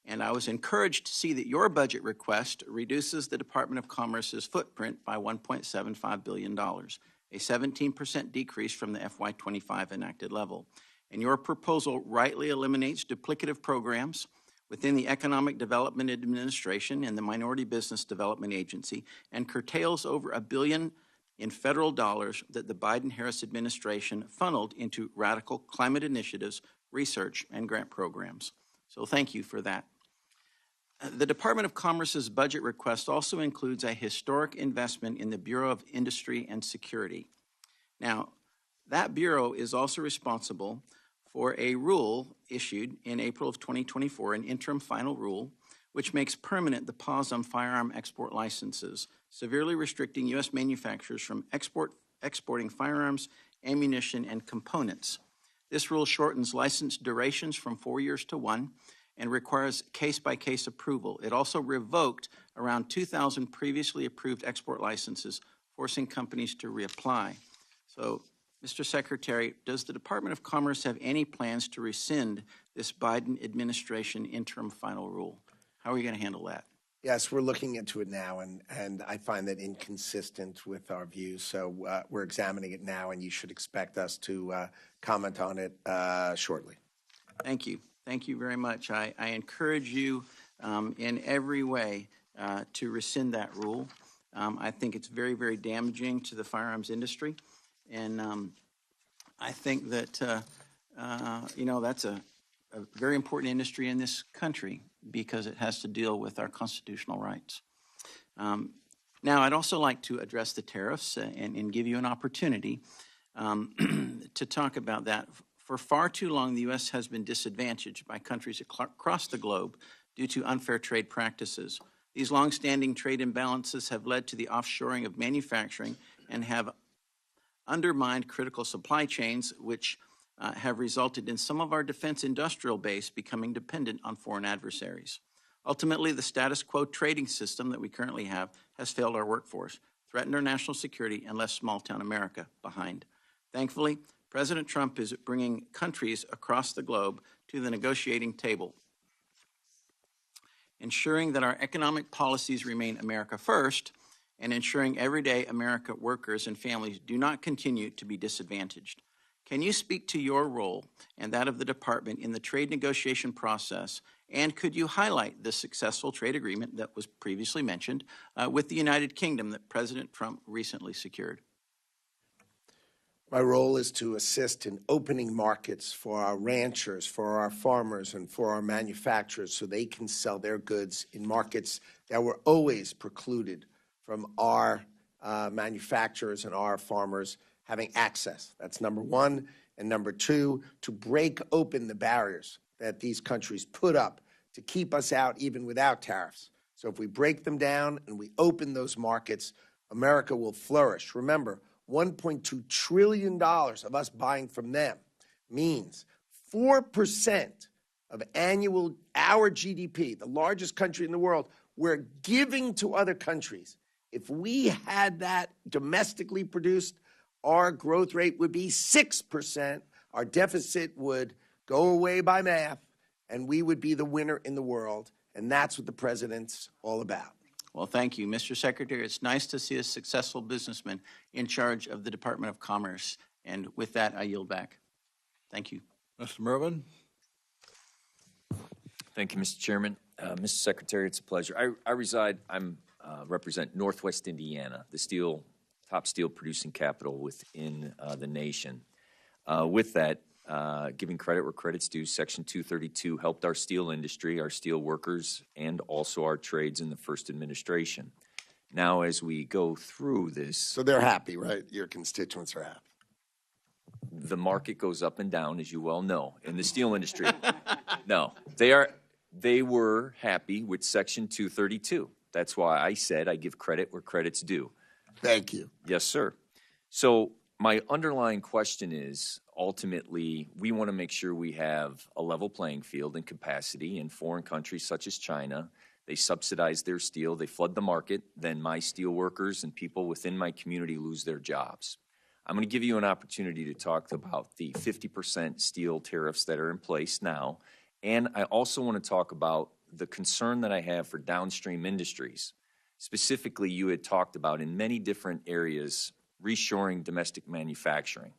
and I was encouraged to see that your budget request reduces the Department of Commerce's footprint by $1.75 billion, a 17% decrease from the FY25 enacted level. And your proposal rightly eliminates duplicative programs within the Economic Development Administration and the Minority Business Development Agency, and curtails over $1 billion in federal dollars that the Biden-Harris administration funneled into radical climate initiatives, research, and grant programs. So thank you for that. The Department of Commerce's budget request also includes a historic investment in the Bureau of Industry and Security. Now, that bureau is also responsible for a rule issued in April of 2024, an interim final rule, which makes permanent the pause on firearm export licenses, severely restricting U.S. manufacturers from exporting firearms, ammunition, and components. This rule shortens license durations from 4 years to 1 and requires case-by-case approval. It also revoked around 2,000 previously approved export licenses, forcing companies to reapply. So, Mr. Secretary, does the Department of Commerce have any plans to rescind this Biden administration interim final rule? How are you going to handle that? Yes, we're looking into it now, and I find that inconsistent with our views. So we're examining it now, and you should expect us to comment on it shortly. Thank you. Thank you very much. I encourage you in every way to rescind that rule. I think it's very, very damaging to the firearms industry, and I think that, that's a very important industry in this country because it has to deal with our constitutional rights. Now, I'd also like to address the tariffs and give you an opportunity to talk about that. For far too long, the U.S. has been disadvantaged by countries across the globe due to unfair trade practices. These longstanding trade imbalances have led to the offshoring of manufacturing and have undermined critical supply chains, which have resulted in some of our defense industrial base becoming dependent on foreign adversaries. Ultimately, the status quo trading system that we currently have has failed our workforce, threatened our national security, and left small-town America behind. Thankfully, President Trump is bringing countries across the globe to the negotiating table, ensuring that our economic policies remain America first and ensuring everyday America workers and families do not continue to be disadvantaged. Can you speak to your role and that of the department in the trade negotiation process, and could you highlight the successful trade agreement that was previously mentioned with the United Kingdom that President Trump recently secured? My role is to assist in opening markets for our ranchers, for our farmers, and for our manufacturers so they can sell their goods in markets that were always precluded from our manufacturers and our farmers having access. That's number one. And number two, to break open the barriers that these countries put up to keep us out even without tariffs. So if we break them down and we open those markets, America will flourish. Remember, $1.2 trillion of us buying from them means 4% of our GDP, the largest country in the world, we're giving to other countries. If we had that domestically produced, our growth rate would be 6%. Our deficit would go away by math, and we would be the winner in the world. And that's what the president's all about. Well, thank you, Mr. Secretary. It's nice to see a successful businessman in charge of the Department of Commerce. And with that, I yield back. Thank you. Mr. Mervin. Thank you, Mr. Chairman. Mr. Secretary, it's a pleasure. I represent Northwest Indiana, the top steel producing capital within the nation. With that, giving credit where credit's due, Section 232 helped our steel industry, our steel workers, and also our trades in the first administration. Now, as we go through this... So they're happy, right? Your constituents are happy. The market goes up and down, as you well know, in the steel industry. No, they were happy with Section 232. That's why I said I give credit where credit's due. Thank you. Yes, sir. So my underlying question is, ultimately, we want to make sure we have a level playing field and capacity in foreign countries such as China. They subsidize their steel. They flood the market. Then my steel workers and people within my community lose their jobs. I'm going to give you an opportunity to talk about the 50% steel tariffs that are in place now. And I also want to talk about the concern that I have for downstream industries. Specifically, you had talked about in many different areas reshoring domestic manufacturing.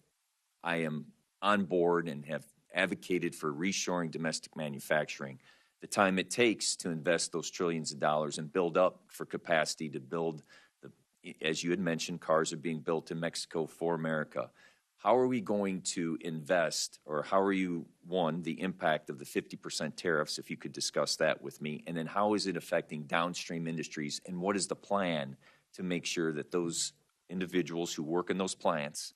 I am on board and have advocated for reshoring domestic manufacturing. The time it takes to invest those trillions of dollars and build up for capacity to build, as you had mentioned, cars are being built in Mexico for America. How are we going to invest, or how are you, one, the impact of the 50% tariffs, if you could discuss that with me, and then how is it affecting downstream industries, and what is the plan to make sure that those individuals who work in those plants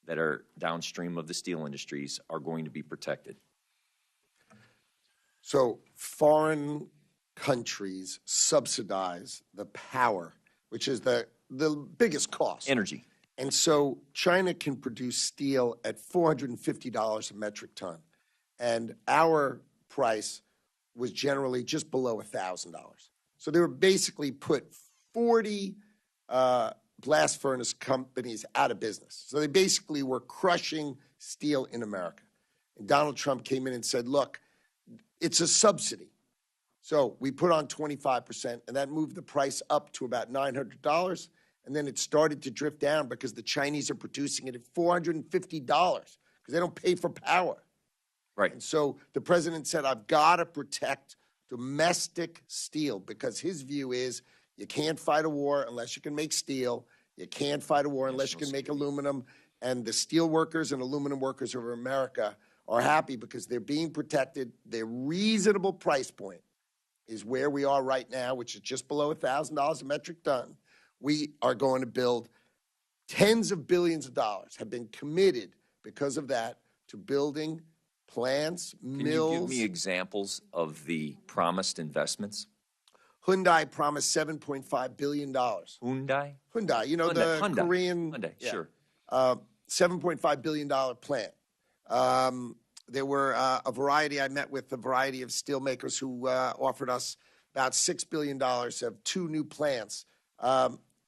that are downstream of the steel industries are going to be protected? So foreign countries subsidize the power, which is the biggest cost. Energy. And so China can produce steel at $450 a metric ton. And our price was generally just below $1,000. So they were basically put 40 blast furnace companies out of business. So they basically were crushing steel in America. And Donald Trump came in and said, look, it's a subsidy. So we put on 25%, and that moved the price up to about $900. And then it started to drift down because the Chinese are producing it at $450 because they don't pay for power. Right. And so the president said, I've got to protect domestic steel because his view is you can't fight a war unless you can make steel. You can't fight a war unless you can make aluminum. And the steel workers and aluminum workers of America are happy because they're being protected. Their reasonable price point is where we are right now, which is just below $1,000 a metric ton. We are going to build tens of billions of dollars, have been committed because of that to building plants, Can mills. you give me examples of the promised investments? Hyundai promised $7.5 billion. Hyundai? Hyundai, you know, the Hyundai. Korean. Hyundai, yeah. sure. $7.5 billion plant. There were a variety, I met with a variety of steelmakers who offered us about $6 billion of 2 new plants.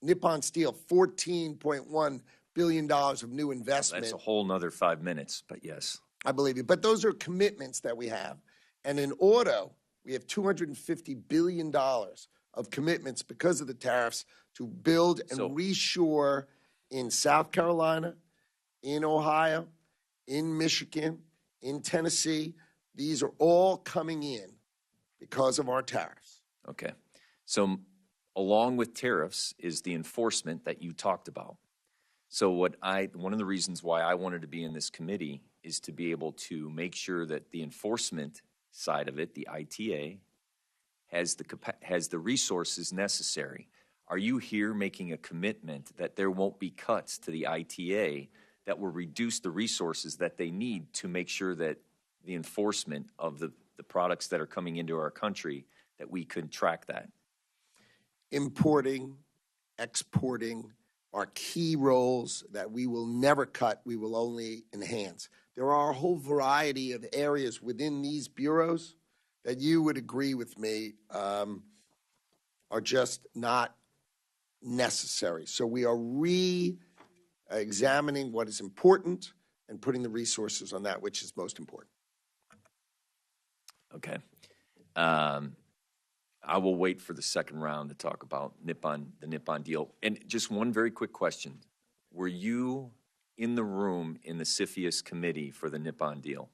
Nippon Steel, $14.1 billion of new investment. That's a whole nother 5 minutes, but yes. I believe you. But those are commitments that we have. And in auto, we have $250 billion of commitments because of the tariffs to build and reshore in South Carolina, in Ohio, in Michigan, in Tennessee. These are all coming in because of our tariffs. Okay. So along with tariffs is the enforcement that you talked about. So one of the reasons why I wanted to be in this committee is to be able to make sure that the enforcement side of it, the ITA, has the resources necessary. Are you here making a commitment that there won't be cuts to the ITA that will reduce the resources that they need to make sure that the enforcement of the products that are coming into our country, that we could track that? Importing, exporting are key roles that we will never cut, we will only enhance. There are a whole variety of areas within these bureaus that you would agree with me are just not necessary. So we are re-examining what is important and putting the resources on that which is most important. Okay. I will wait for the second round to talk about the Nippon deal. And just one very quick question. Were you in the room in the CFIUS committee for the Nippon deal?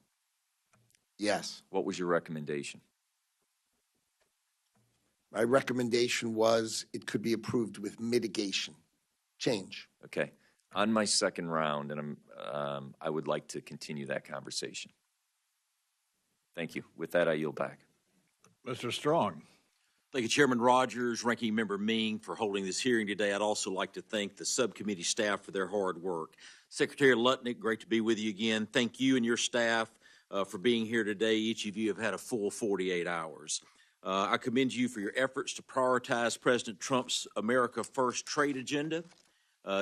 Yes. What was your recommendation? My recommendation was it could be approved with mitigation, change. Okay. On my second round, and I would like to continue that conversation. Thank you. With that, I yield back. Mr. Strong. Thank you, Chairman Rogers, Ranking Member Ming, for holding this hearing today. I'd also like to thank the subcommittee staff for their hard work. Secretary Lutnick, great to be with you again. Thank you and your staff for being here today. Each of you have had a full 48 hours. I commend you for your efforts to prioritize President Trump's America First trade agenda.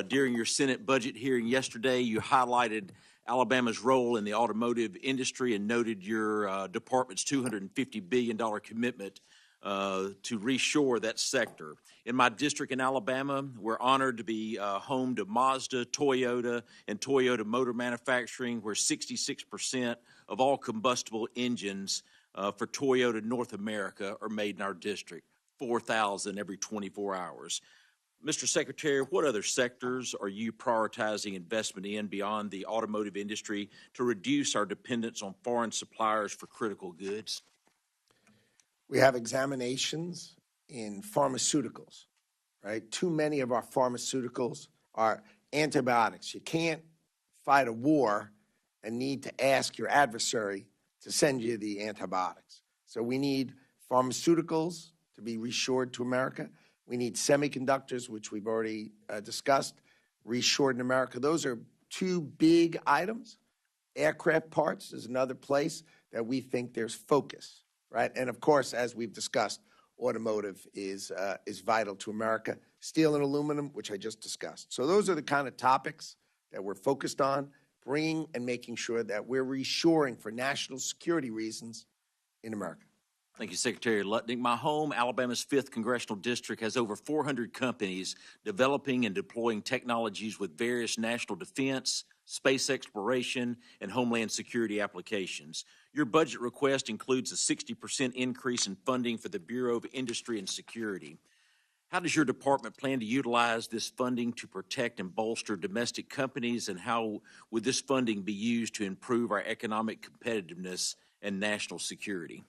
During your Senate budget hearing yesterday, you highlighted Alabama's role in the automotive industry and noted your department's $250 billion commitment to reshore that sector. In my district in Alabama, we're honored to be home to Mazda, Toyota, and Toyota Motor Manufacturing, where 66% of all combustible engines for Toyota North America are made in our district, 4,000 every 24 hours. Mr. Secretary, what other sectors are you prioritizing investment in beyond the automotive industry to reduce our dependence on foreign suppliers for critical goods? We have examinations in pharmaceuticals, right? Too many of our pharmaceuticals are antibiotics. You can't fight a war and need to ask your adversary to send you the antibiotics. So we need pharmaceuticals to be reshored to America. We need semiconductors, which we've already discussed, reshored in America. Those are 2 big items. Aircraft parts is another place that we think there's focus, right? And of course, as we've discussed, automotive is vital to America. Steel and aluminum, which I just discussed. So those are the kind of topics that we're focused on, bringing and making sure that we're reshoring for national security reasons in America. Thank you, Secretary Lutnick. My home, Alabama's 5th Congressional District, has over 400 companies developing and deploying technologies with various national defense, space exploration, and homeland security applications. Your budget request includes a 60% increase in funding for the Bureau of Industry and Security. How does your department plan to utilize this funding to protect and bolster domestic companies, and how would this funding be used to improve our economic competitiveness and national security?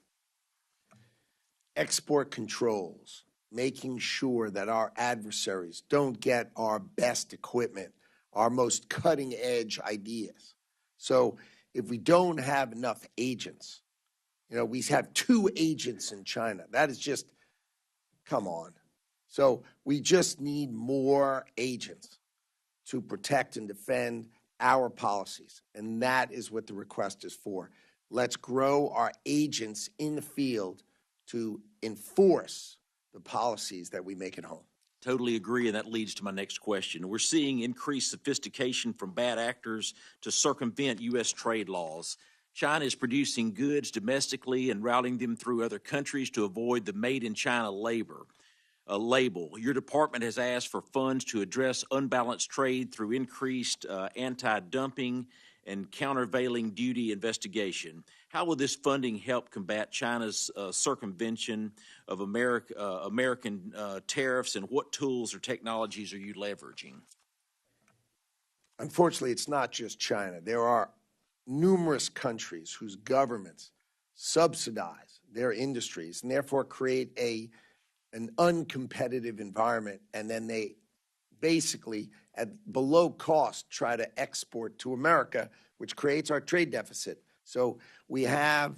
Export controls making sure that our adversaries don't get our best equipment, our most cutting-edge ideas. So if we don't have enough agents, we have 2 agents in China. That is just, come on. So we just need more agents to protect and defend our policies, and that is what the request is for. Let's grow our agents in the field to enforce the policies that we make at home. Totally agree, and that leads to my next question. We're seeing increased sophistication from bad actors to circumvent U.S. trade laws. China is producing goods domestically and routing them through other countries to avoid the Made in China label. Your department has asked for funds to address unbalanced trade through increased anti-dumping and countervailing duty investigation. How will this funding help combat China's circumvention of American tariffs, and what tools or technologies are you leveraging? Unfortunately, it's not just China. There are numerous countries whose governments subsidize their industries and therefore create an uncompetitive environment, and then they basically at below cost try to export to America, which creates our trade deficit. So we have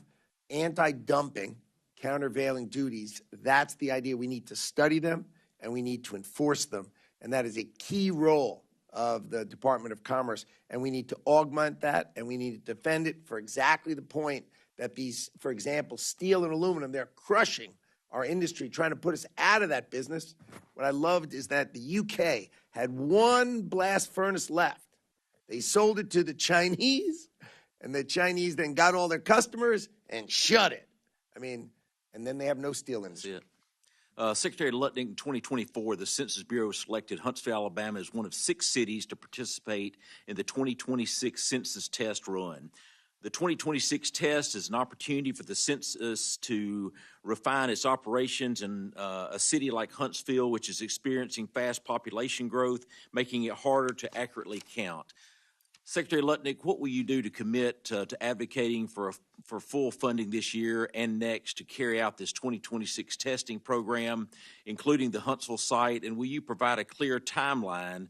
anti-dumping, countervailing duties. That's the idea. We need to study them and we need to enforce them, and that is a key role of the Department of Commerce, and we need to augment that, and we need to defend it for exactly the point that these, for example, steel and aluminum, they're crushing our industry, trying to put us out of that business. What I loved is that the UK had 1 blast furnace left. They sold it to the Chinese, and the Chinese then got all their customers and shut it. And then they have no steel industry. That's it. Secretary Lutnick, in 2024, the Census Bureau selected Huntsville, Alabama as one of 6 cities to participate in the 2026 census test run. The 2026 test is an opportunity for the census to refine its operations in a city like Huntsville, which is experiencing fast population growth, making it harder to accurately count. Secretary Lutnick, what will you do to commit to advocating for full funding this year and next to carry out this 2026 testing program, including the Huntsville site? And will you provide a clear timeline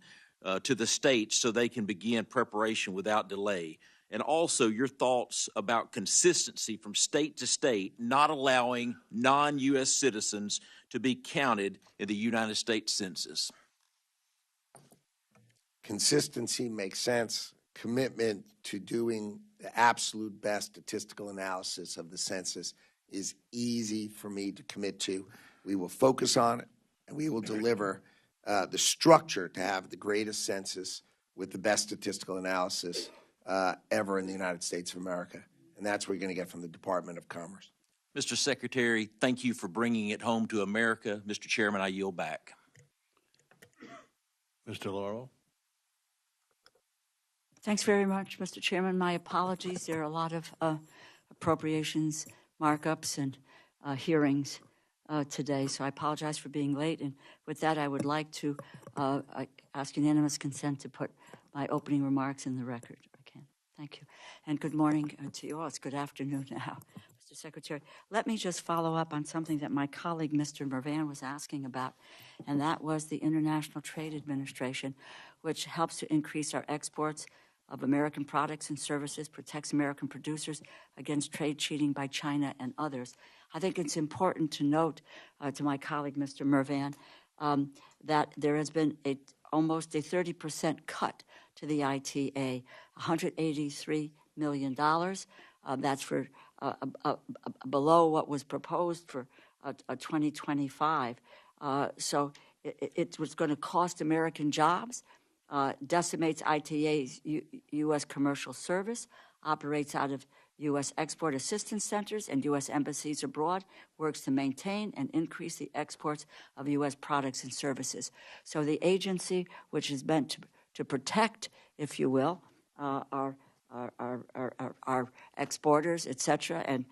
to the states so they can begin preparation without delay? And also your thoughts about consistency from state to state, not allowing non-U.S. citizens to be counted in the United States Census. Consistency makes sense. Commitment to doing the absolute best statistical analysis of the census is easy for me to commit to. We will focus on it, and we will deliver the structure to have the greatest census with the best statistical analysis ever in the United States of America. And that's what you're going to get from the Department of Commerce. Mr. Secretary, thank you for bringing it home to America. Mr. Chairman, I yield back. Mr. Laurel. Thanks very much, Mr. Chairman. My apologies. There are a lot of appropriations, markups, and hearings today, so I apologize for being late. And with that, I would like to ask unanimous consent to put my opening remarks in the record. Thank you. And good morning to you all. It's good afternoon now, Mr. Secretary. Let me just follow up on something that my colleague, Mr. Mervan, was asking about, and that was the International Trade Administration, which helps to increase our exports of American products and services, protects American producers against trade cheating by China and others. I think it's important to note to my colleague, Mr. Mervan, that there has been almost a 30% cut to the ITA, $183 million. That's for below what was proposed for 2025. So it was going to cost American jobs, decimates ITA's U.S. commercial service, operates out of U.S. export assistance centers and U.S. embassies abroad, works to maintain and increase the exports of U.S. products and services. So the agency, which is meant to protect, if you will, our exporters, et cetera, and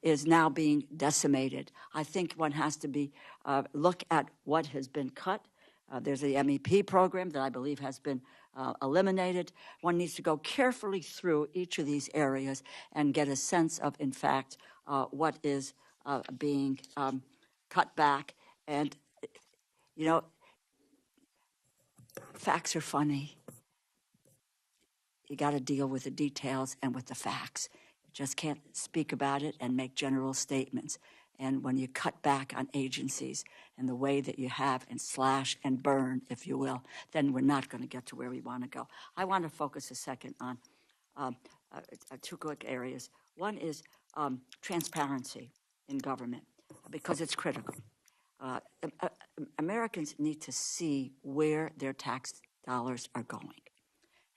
is now being decimated. I think one has to look at what has been cut. There's the MEP program that I believe has been eliminated. One needs to go carefully through each of these areas and get a sense of, in fact, what is being cut back And, you know, facts are funny. You got to deal with the details and with the facts. You just can't speak about it and make general statements. And when you cut back on agencies and the way that you have and slash and burn, if you will, then we're not going to get to where we want to go. I want to focus a second on two quick areas. One is transparency in government, because it's critical. Americans need to see where their tax dollars are going.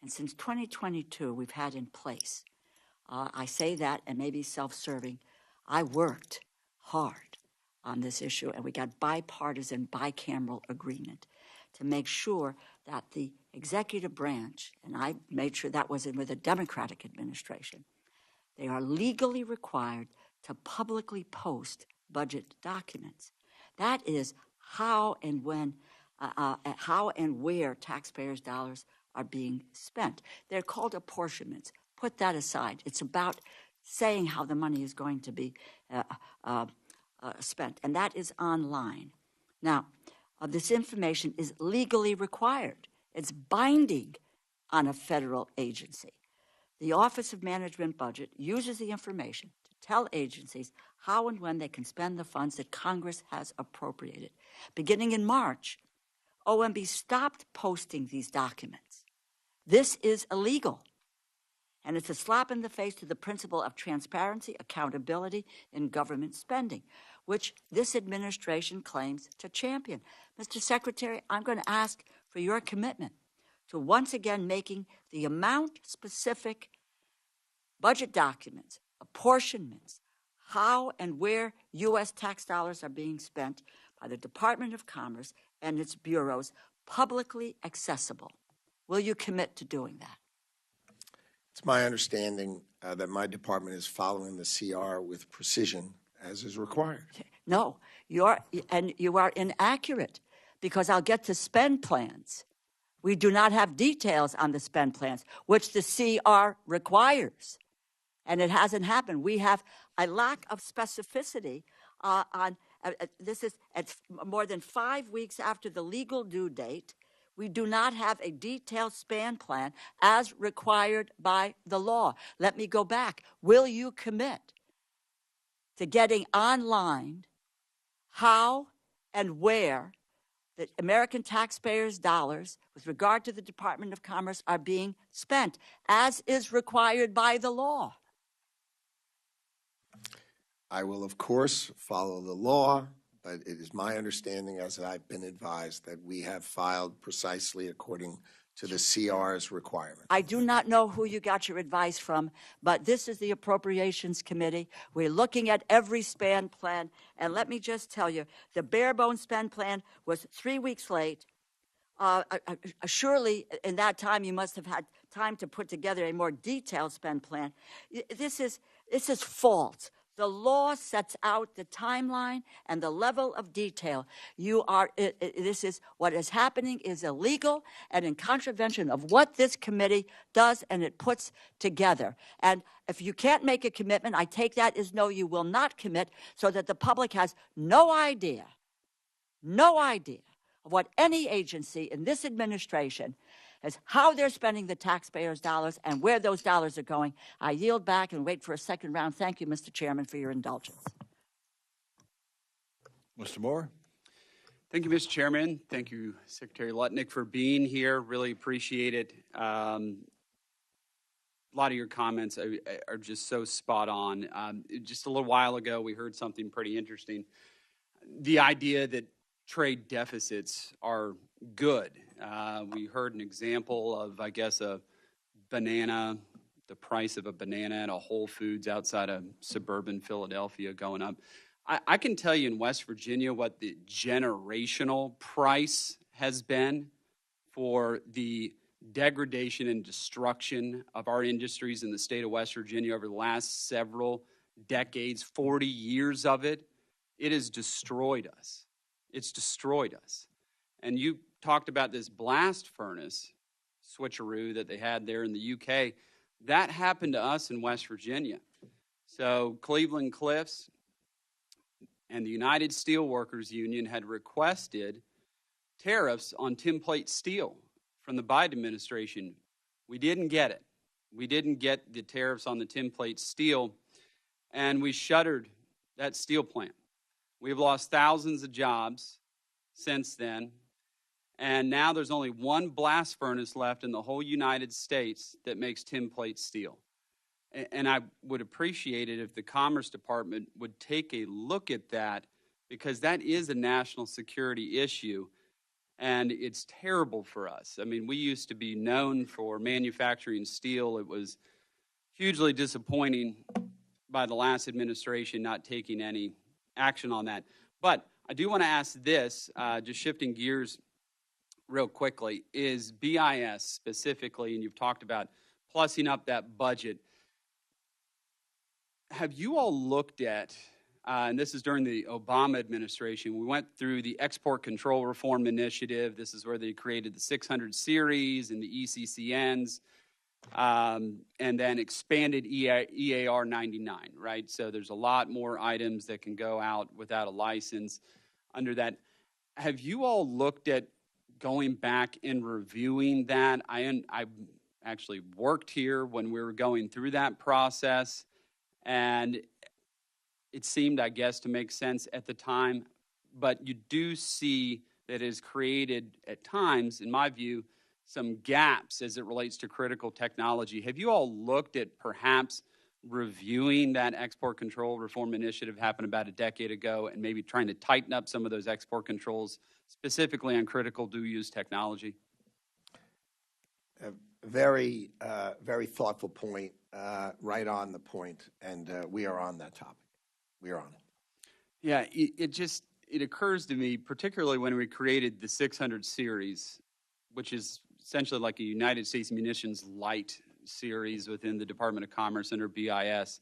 And since 2022, we've had in place, I say that and maybe self-serving, I worked hard on this issue, and we got bipartisan, bicameral agreement to make sure that the executive branch, and I made sure that was with a Democratic administration, they are legally required to publicly post budget documents. That is how and when, how and where taxpayers' dollars are being spent. They're called apportionments. Put that aside. It's about saying how the money is going to be spent, and that is online. Now, this information is legally required. It's binding on a federal agency. The Office of Management Budget uses the information to tell agencies how and when they can spend the funds that Congress has appropriated. Beginning in March, OMB stopped posting these documents. This is illegal, and it's a slap in the face to the principle of transparency, accountability in government spending, which this administration claims to champion. Mr. Secretary, I'm going to ask for your commitment to once again making the amount-specific budget documents, apportionments, how and where U.S. tax dollars are being spent by the Department of Commerce and its bureaus publicly accessible. Will you commit to doing that? It's my understanding that my department is following the CR with precision, as is required. No, you are inaccurate, because I'll get to spend plans. We do not have details on the spend plans, which the CR requires, and it hasn't happened. We have a lack of specificity on this is at more than 5 weeks after the legal due date. We do not have a detailed spend plan as required by the law. Let me go back. Will you commit to getting online how and where the American taxpayers' dollars with regard to the Department of Commerce are being spent, as is required by the law? I will, of course, follow the law, but it is my understanding, as I've been advised, that we have filed precisely according to the CR's requirement. I do not know who you got your advice from, but this is the Appropriations Committee. We're looking at every spend plan, and let me just tell you, the bare bones spend plan was 3 weeks late. Surely, in that time, you must have had time to put together a more detailed spend plan. This is false. The law sets out the timeline and the level of detail. This is what is happening is illegal and in contravention of what this committee does and it puts together. And if you can't make a commitment, I take that as no, you will not commit, so that the public has no idea of what any agency in this administration is, how they're spending the taxpayers' dollars and where those dollars are going. I yield back and wait for a second round. Thank you, Mr. Chairman, for your indulgence. Mr. Moore? Thank you, Mr. Chairman. Thank you, Secretary Lutnick, for being here. Really appreciate it. A lot of your comments are just so spot on. Just a little while ago, we heard something pretty interesting. The idea that trade deficits are good. We heard an example of, I guess, a banana, the price of a banana at a Whole Foods outside of suburban Philadelphia going up. I can tell you in West Virginia what the generational price has been for the degradation and destruction of our industries in the state of West Virginia over the last several decades, 40 years of it. It has destroyed us. It's destroyed us. And you talked about this blast furnace switcheroo that they had there in the UK. That happened to us in West Virginia. So Cleveland Cliffs, and the United Steelworkers Union had requested tariffs on tinplate steel from the Biden administration. We didn't get it. We didn't get the tariffs on the tinplate steel, and we shuttered that steel plant. We've lost thousands of jobs since then, and now there's only one blast furnace left in the whole United States that makes tinplate steel. And I would appreciate it if the Commerce Department would take a look at that, because that is a national security issue, and it's terrible for us. I mean, we used to be known for manufacturing steel. It was hugely disappointing by the last administration not taking any action on that. But I do want to ask this, just shifting gears real quickly, is BIS specifically, and you've talked about plussing up that budget, have you all looked at, and this is during the Obama administration, we went through the Export Control Reform Initiative. This is where they created the 600 series and the ECCNs, and then expanded EAR 99, right? So there's a lot more items that can go out without a license under that. Have you all looked at going back and reviewing that? I actually worked here when we were going through that process, and it seemed, I guess, to make sense at the time. But you do see that it has created, at times, in my view, some gaps as it relates to critical technology. Have you all looked at perhaps reviewing that export control reform initiative happened about a decade ago and maybe trying to tighten up some of those export controls, specifically on critical dual-use technology? Very thoughtful point, right on the point, and we are on that topic. We are on it. Yeah, it occurs to me, particularly when we created the 600 series, which is essentially like a United States Munitions Light series within the Department of Commerce under BIS.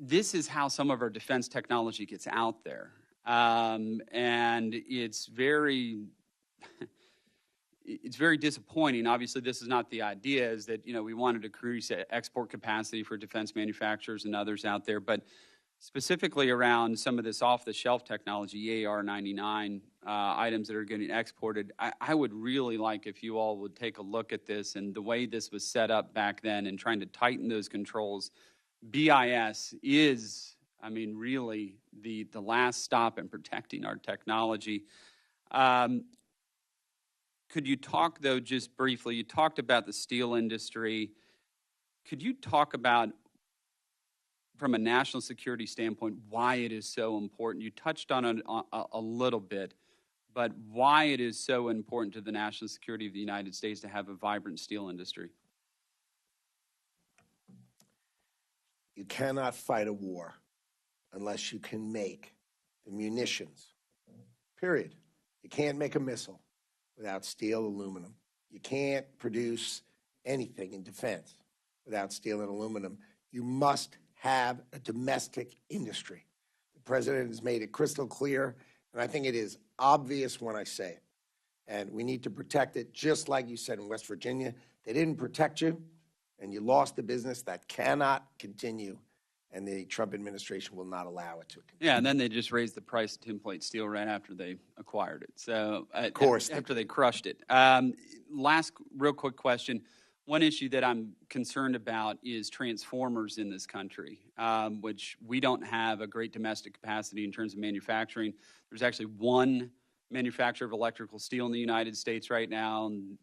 This is how some of our defense technology gets out there. And it's very disappointing. Obviously, this is not the idea, is that, we wanted to increase export capacity for defense manufacturers and others out there, but specifically around some of this off-the-shelf technology, EAR 99 items that are getting exported, I would really like if you all would take a look at this and the way this was set up back then and trying to tighten those controls. BIS is, really the last stop in protecting our technology. Could you talk, though, just briefly, you talked about the steel industry. Could you talk about, from a national security standpoint, why it is so important? You touched on it a little bit, but why it is so important to the national security of the United States to have a vibrant steel industry? You cannot fight a war unless you can make the munitions, period. You can't make a missile without steel, aluminum. You can't produce anything in defense without steel and aluminum. You must have a domestic industry. The president has made it crystal clear, and I think it is obvious when I say it. And we need to protect it, just like you said in West Virginia. They didn't protect you, and you lost the business. That cannot continue, and the Trump administration will not allow it to continue. Yeah, and then they just raised the price of tinplate steel right after they acquired it. So, of course, after they crushed it. Last real quick question. One issue that I'm concerned about is transformers in this country, which we don't have a great domestic capacity in terms of manufacturing. There's actually one manufacturer of electrical steel in the United States right now, and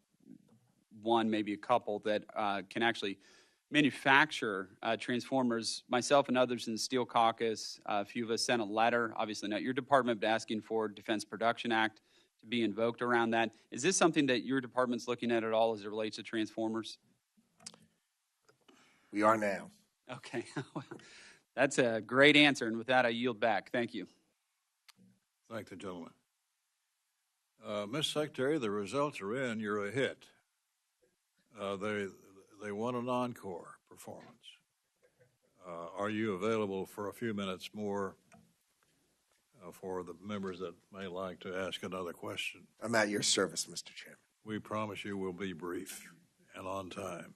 one, maybe a couple, that can actually manufacture transformers. Myself and others in the Steel Caucus, a few of us sent a letter, obviously not your department, but asking for Defense Production Act to be invoked around that. Is this something that your department's looking at all as it relates to transformers? We are now. Okay. That's a great answer, and with that, I yield back. Thank you. Thank the gentleman. Ms. Secretary, the results are in. You're a hit. They won an encore performance. Are you available for a few minutes more for the members that may like to ask another question? I'm at your service, Mr. Chairman. We promise you we'll be brief and on time.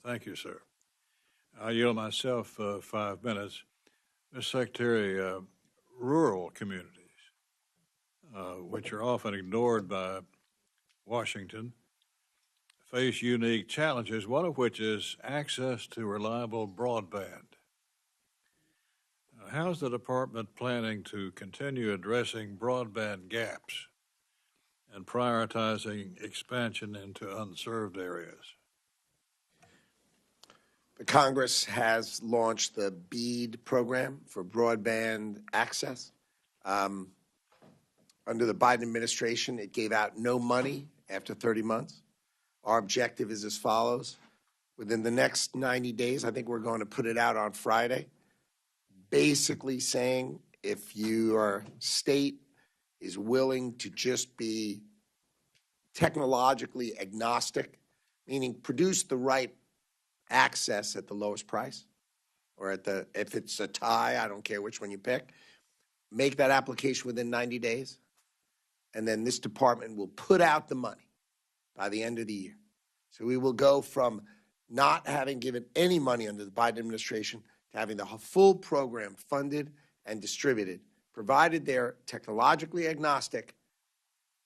Thank you, sir. I yield myself 5 minutes. Ms. Secretary, rural communities, which are often ignored by Washington, face unique challenges, one of which is access to reliable broadband. How's the department planning to continue addressing broadband gaps and prioritizing expansion into unserved areas? The Congress has launched the BEAD program for broadband access. Under the Biden administration, it gave out no money after 30 months. Our objective is as follows. Within the next 90 days, I think we're going to put it out on Friday, basically saying if your state is willing to just be technologically agnostic, meaning produce the right access at the lowest price, or if it's a tie, I don't care which one you pick, make that application within 90 days, and then this department will put out the money by the end of the year. So we will go from not having given any money under the Biden administration to having the full program funded and distributed, provided they're technologically agnostic.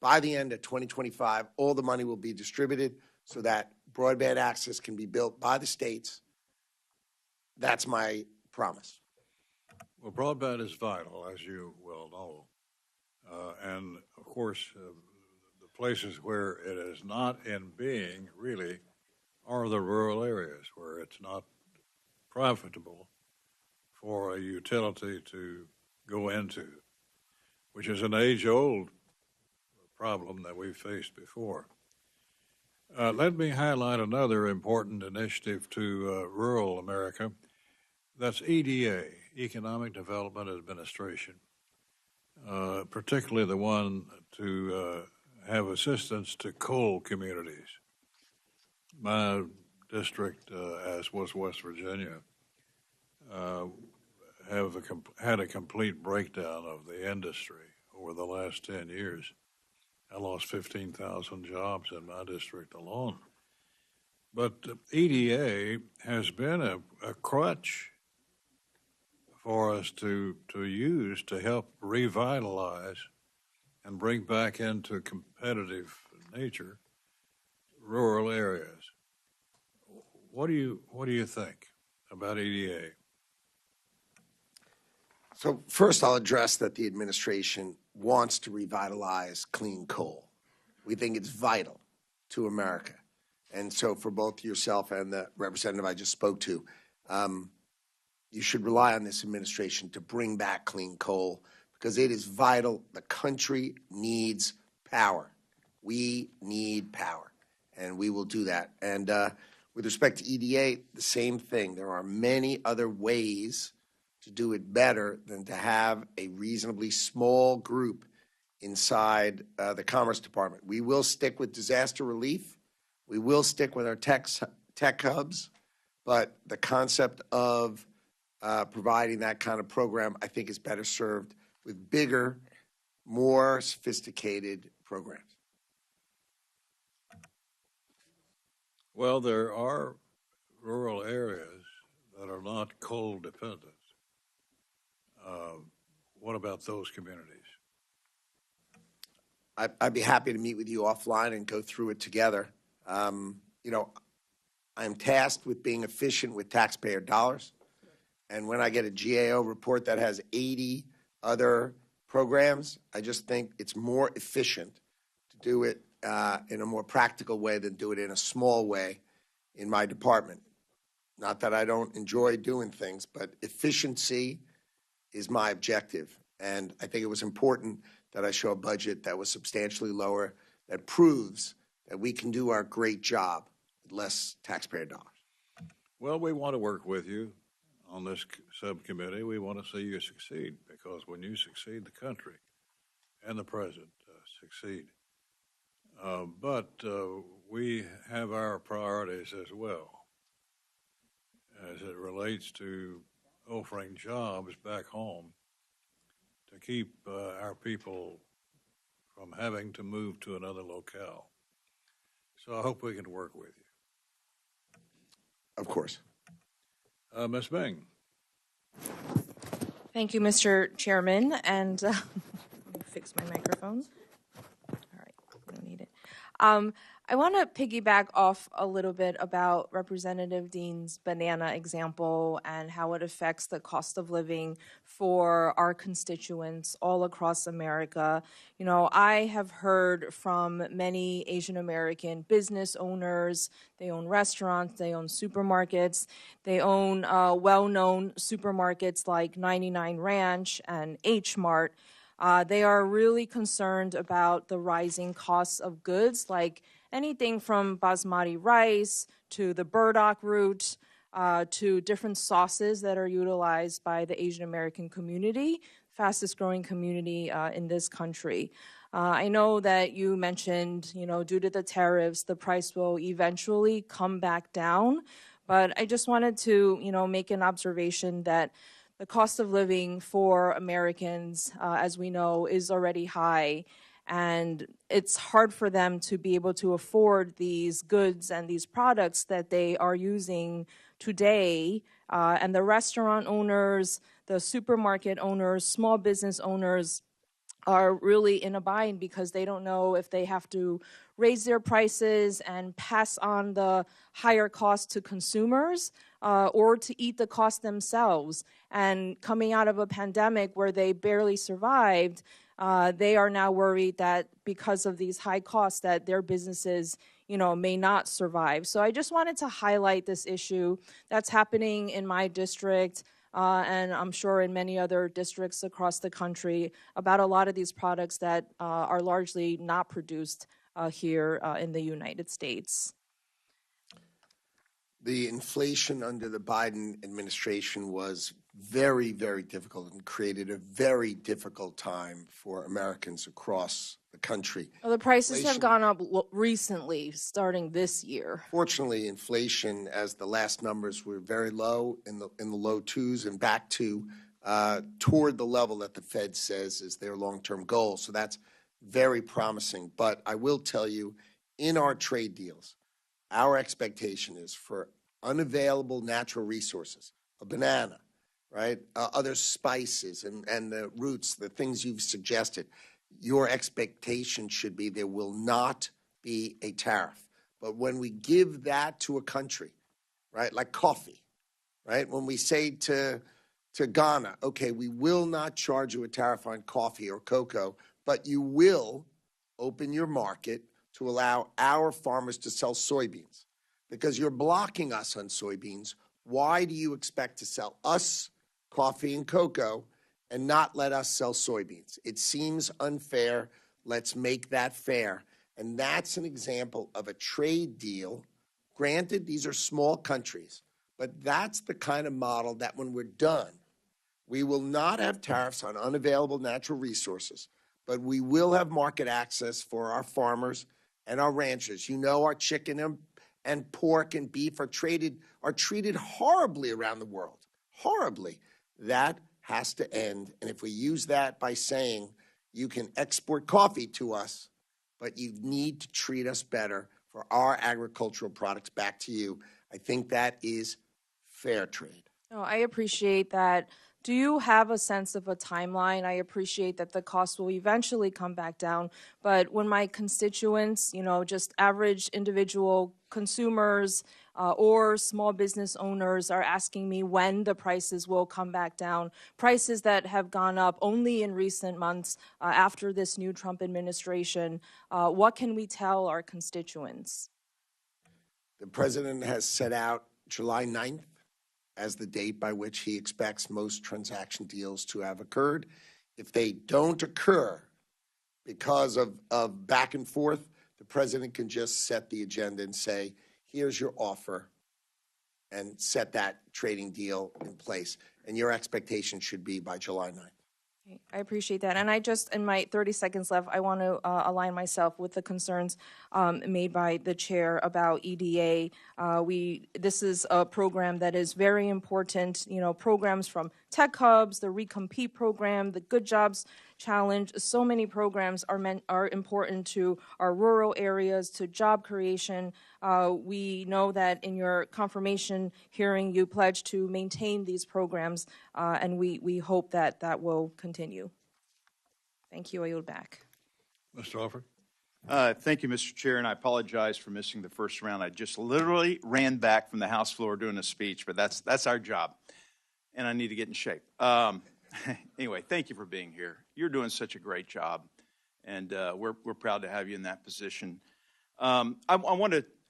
By the end of 2025, all the money will be distributed so that broadband access can be built by the states. That's my promise. Well, broadband is vital, as you well know. And, of course, the places where it is not in being, really, are the rural areas where it's not profitable for a utility to go into, which is an age-old problem that we've faced before. Let me highlight another important initiative to rural America. That's EDA, Economic Development Administration, particularly the one to have assistance to coal communities. My district, as was West Virginia, had a complete breakdown of the industry over the last 10 years. I lost 15,000 jobs in my district alone. But EDA has been a crutch for us to use to help revitalize and bring back into competitive nature rural areas. What do you think about EDA? So first, I'll address that the administration wants to revitalize clean coal. We think it's vital to America. And so for both yourself and the representative I just spoke to, you should rely on this administration to bring back clean coal because it is vital. The country needs power. We need power, and we will do that. And with respect to EDA, the same thing. There are many other ways to do it better than to have a reasonably small group inside the Commerce Department. We will stick with disaster relief. We will stick with our tech hubs. But the concept of providing that kind of program, I think, is better served with bigger, more sophisticated programs. Well, there are rural areas that are not coal dependent. What about those communities? I'd be happy to meet with you offline and go through it together. You know, I'm tasked with being efficient with taxpayer dollars. And when I get a GAO report that has 80 other programs, I just think it's more efficient to do it in a more practical way than do it in a small way in my department. Not that I don't enjoy doing things, but efficiency is my objective. And I think it was important that I show a budget that was substantially lower, that proves that we can do our great job with less taxpayer dollars. Well, we want to work with you on this subcommittee. We want to see you succeed, because when you succeed, the country and the president succeed. But we have our priorities as well as it relates to offering jobs back home to keep our people from having to move to another locale. So I hope we can work with you. Of course. Ms. Ming. Thank you, Mr. Chairman, and let me fix my microphone. All right, I don't need it. I want to piggyback off a little bit about Representative Dean's banana example and how it affects the cost of living for our constituents all across America. You know, I have heard from many Asian American business owners. They own restaurants, they own supermarkets, they own well-known supermarkets like 99 Ranch and H Mart. They are really concerned about the rising costs of goods, like anything from basmati rice to the burdock root to different sauces that are utilized by the Asian American community, fastest growing community in this country. I know that you mentioned, you know, due to the tariffs, the price will eventually come back down. But I just wanted to, you know, make an observation that the cost of living for Americans, as we know, is already high. And it's hard for them to be able to afford these goods and these products that they are using today. And the restaurant owners, the supermarket owners, small business owners are really in a bind because they don't know if they have to raise their prices and pass on the higher cost to consumers or to eat the cost themselves. And coming out of a pandemic where they barely survived, they are now worried that because of these high costs that their businesses, you know, may not survive. So I just wanted to highlight this issue that's happening in my district and I'm sure in many other districts across the country about a lot of these products that are largely not produced here in the United States. The inflation under the Biden administration was very, very difficult and created a very difficult time for Americans across the country. Well, the prices have gone up recently, starting this year. Fortunately, inflation, as the last numbers were very low, in the low twos, and back to toward the level that the Fed says is their long-term goal. So that's very promising. But I will tell you, in our trade deals, our expectation is for unavailable natural resources, a banana, right, other spices and the roots, the things you've suggested, your expectation should be there will not be a tariff. But when we give that to a country, right, like coffee, right, when we say to Ghana, okay, we will not charge you a tariff on coffee or cocoa, but you will open your market to allow our farmers to sell soybeans. Because you're blocking us on soybeans, why do you expect to sell us coffee and cocoa and not let us sell soybeans? It seems unfair. Let's make that fair. And that's an example of a trade deal. Granted, these are small countries, but that's the kind of model that when we're done, we will not have tariffs on unavailable natural resources, but we will have market access for our farmers and our ranchers. You know, our chicken and pork and beef are treated horribly around the world, horribly. That has to end. And if we use that by saying you can export coffee to us, but you need to treat us better for our agricultural products back to you, I think that is fair trade. Oh, I appreciate that. Do you have a sense of a timeline? I appreciate that the cost will eventually come back down, but when my constituents, you know, just average individual consumers or small business owners are asking me when the prices will come back down, prices that have gone up only in recent months after this new Trump administration, what can we tell our constituents? The president has set out July 9th as the date by which he expects most transaction deals to have occurred. If they don't occur because of back and forth, the president can just set the agenda and say, here's your offer, and set that trading deal in place. And your expectation should be by July 9th. I appreciate that. And I just, in my 30 seconds left, I want to align myself with the concerns made by the chair about EDA. This is a program that is very important. You know, programs from Tech Hubs, the Recompete program, the Good Jobs challenge. So many programs are important to our rural areas, to job creation. We know that in your confirmation hearing, you pledged to maintain these programs, and we hope that that will continue. Thank you. I yield back. Mr. Alford? Thank you, Mr. Chair, and I apologize for missing the first round. I just literally ran back from the House floor doing a speech, but that's our job, and I need to get in shape. Anyway, thank you for being here. You're doing such a great job, and we're proud to have you in that position. I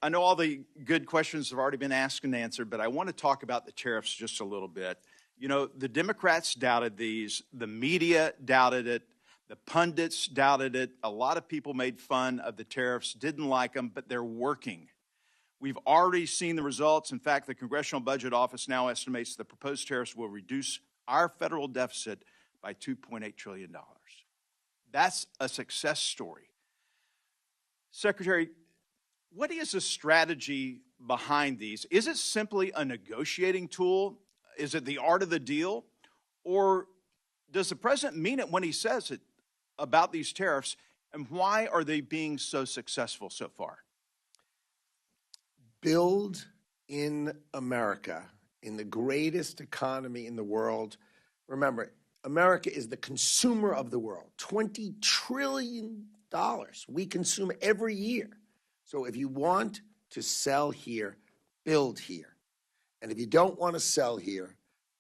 know all the good questions have already been asked and answered, but I want to talk about the tariffs just a little bit. You know, the Democrats doubted these, the media doubted it, the pundits doubted it. A lot of people made fun of the tariffs, didn't like them, but they're working. We've already seen the results. In fact, the Congressional Budget Office now estimates the proposed tariffs will reduce our federal deficit by $2.8 trillion. That's a success story. Secretary, what is the strategy behind these? Is it simply a negotiating tool? Is it the art of the deal? Or does the president mean it when he says it about these tariffs, and why are they being so successful so far? Build in America, in the greatest economy in the world. Remember, America is the consumer of the world. $20 trillion we consume every year. So if you want to sell here, build here. And if you don't want to sell here,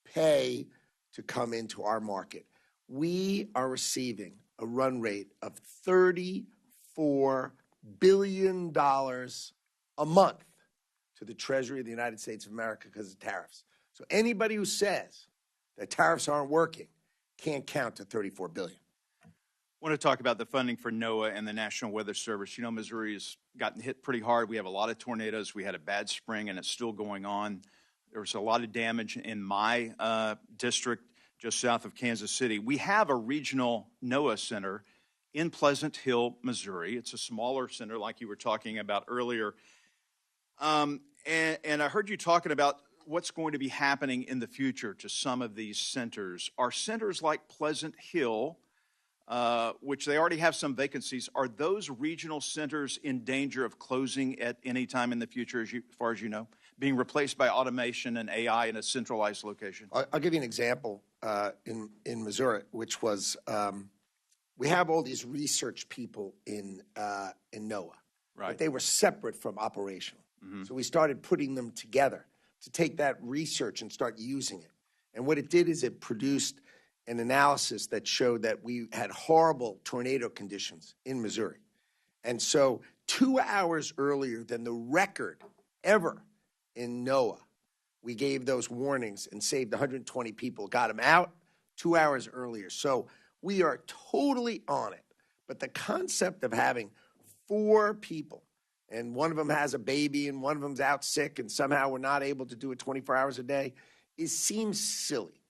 pay to come into our market. We are receiving a run rate of $34 billion a month to the Treasury of the United States of America because of tariffs. So anybody who says that tariffs aren't working can't count to $34 billion. I want to talk about the funding for NOAA and the National Weather Service. You know, Missouri has gotten hit pretty hard. We have a lot of tornadoes. We had a bad spring, and it's still going on. There was a lot of damage in my district just south of Kansas City. We have a regional NOAA center in Pleasant Hill, Missouri. It's a smaller center like you were talking about earlier. And I heard you talking about what's going to be happening in the future to some of these centers. Are centers like Pleasant Hill, which they already have some vacancies, are those regional centers in danger of closing at any time in the future, as far as you know, being replaced by automation and AI in a centralized location? I'll give you an example in Missouri, which was we have all these research people in NOAA, right? But they were separate from operational. Mm-hmm. So we started putting them together to take that research and start using it. And what it did is it produced an analysis that showed that we had horrible tornado conditions in Missouri. And so 2 hours earlier than the record ever in NOAA, we gave those warnings and saved 120 people, got them out 2 hours earlier. So we are totally on it. But the concept of having 4 people, and one of them has a baby and one of them's out sick and somehow we're not able to do it 24 hours a day, seems silly.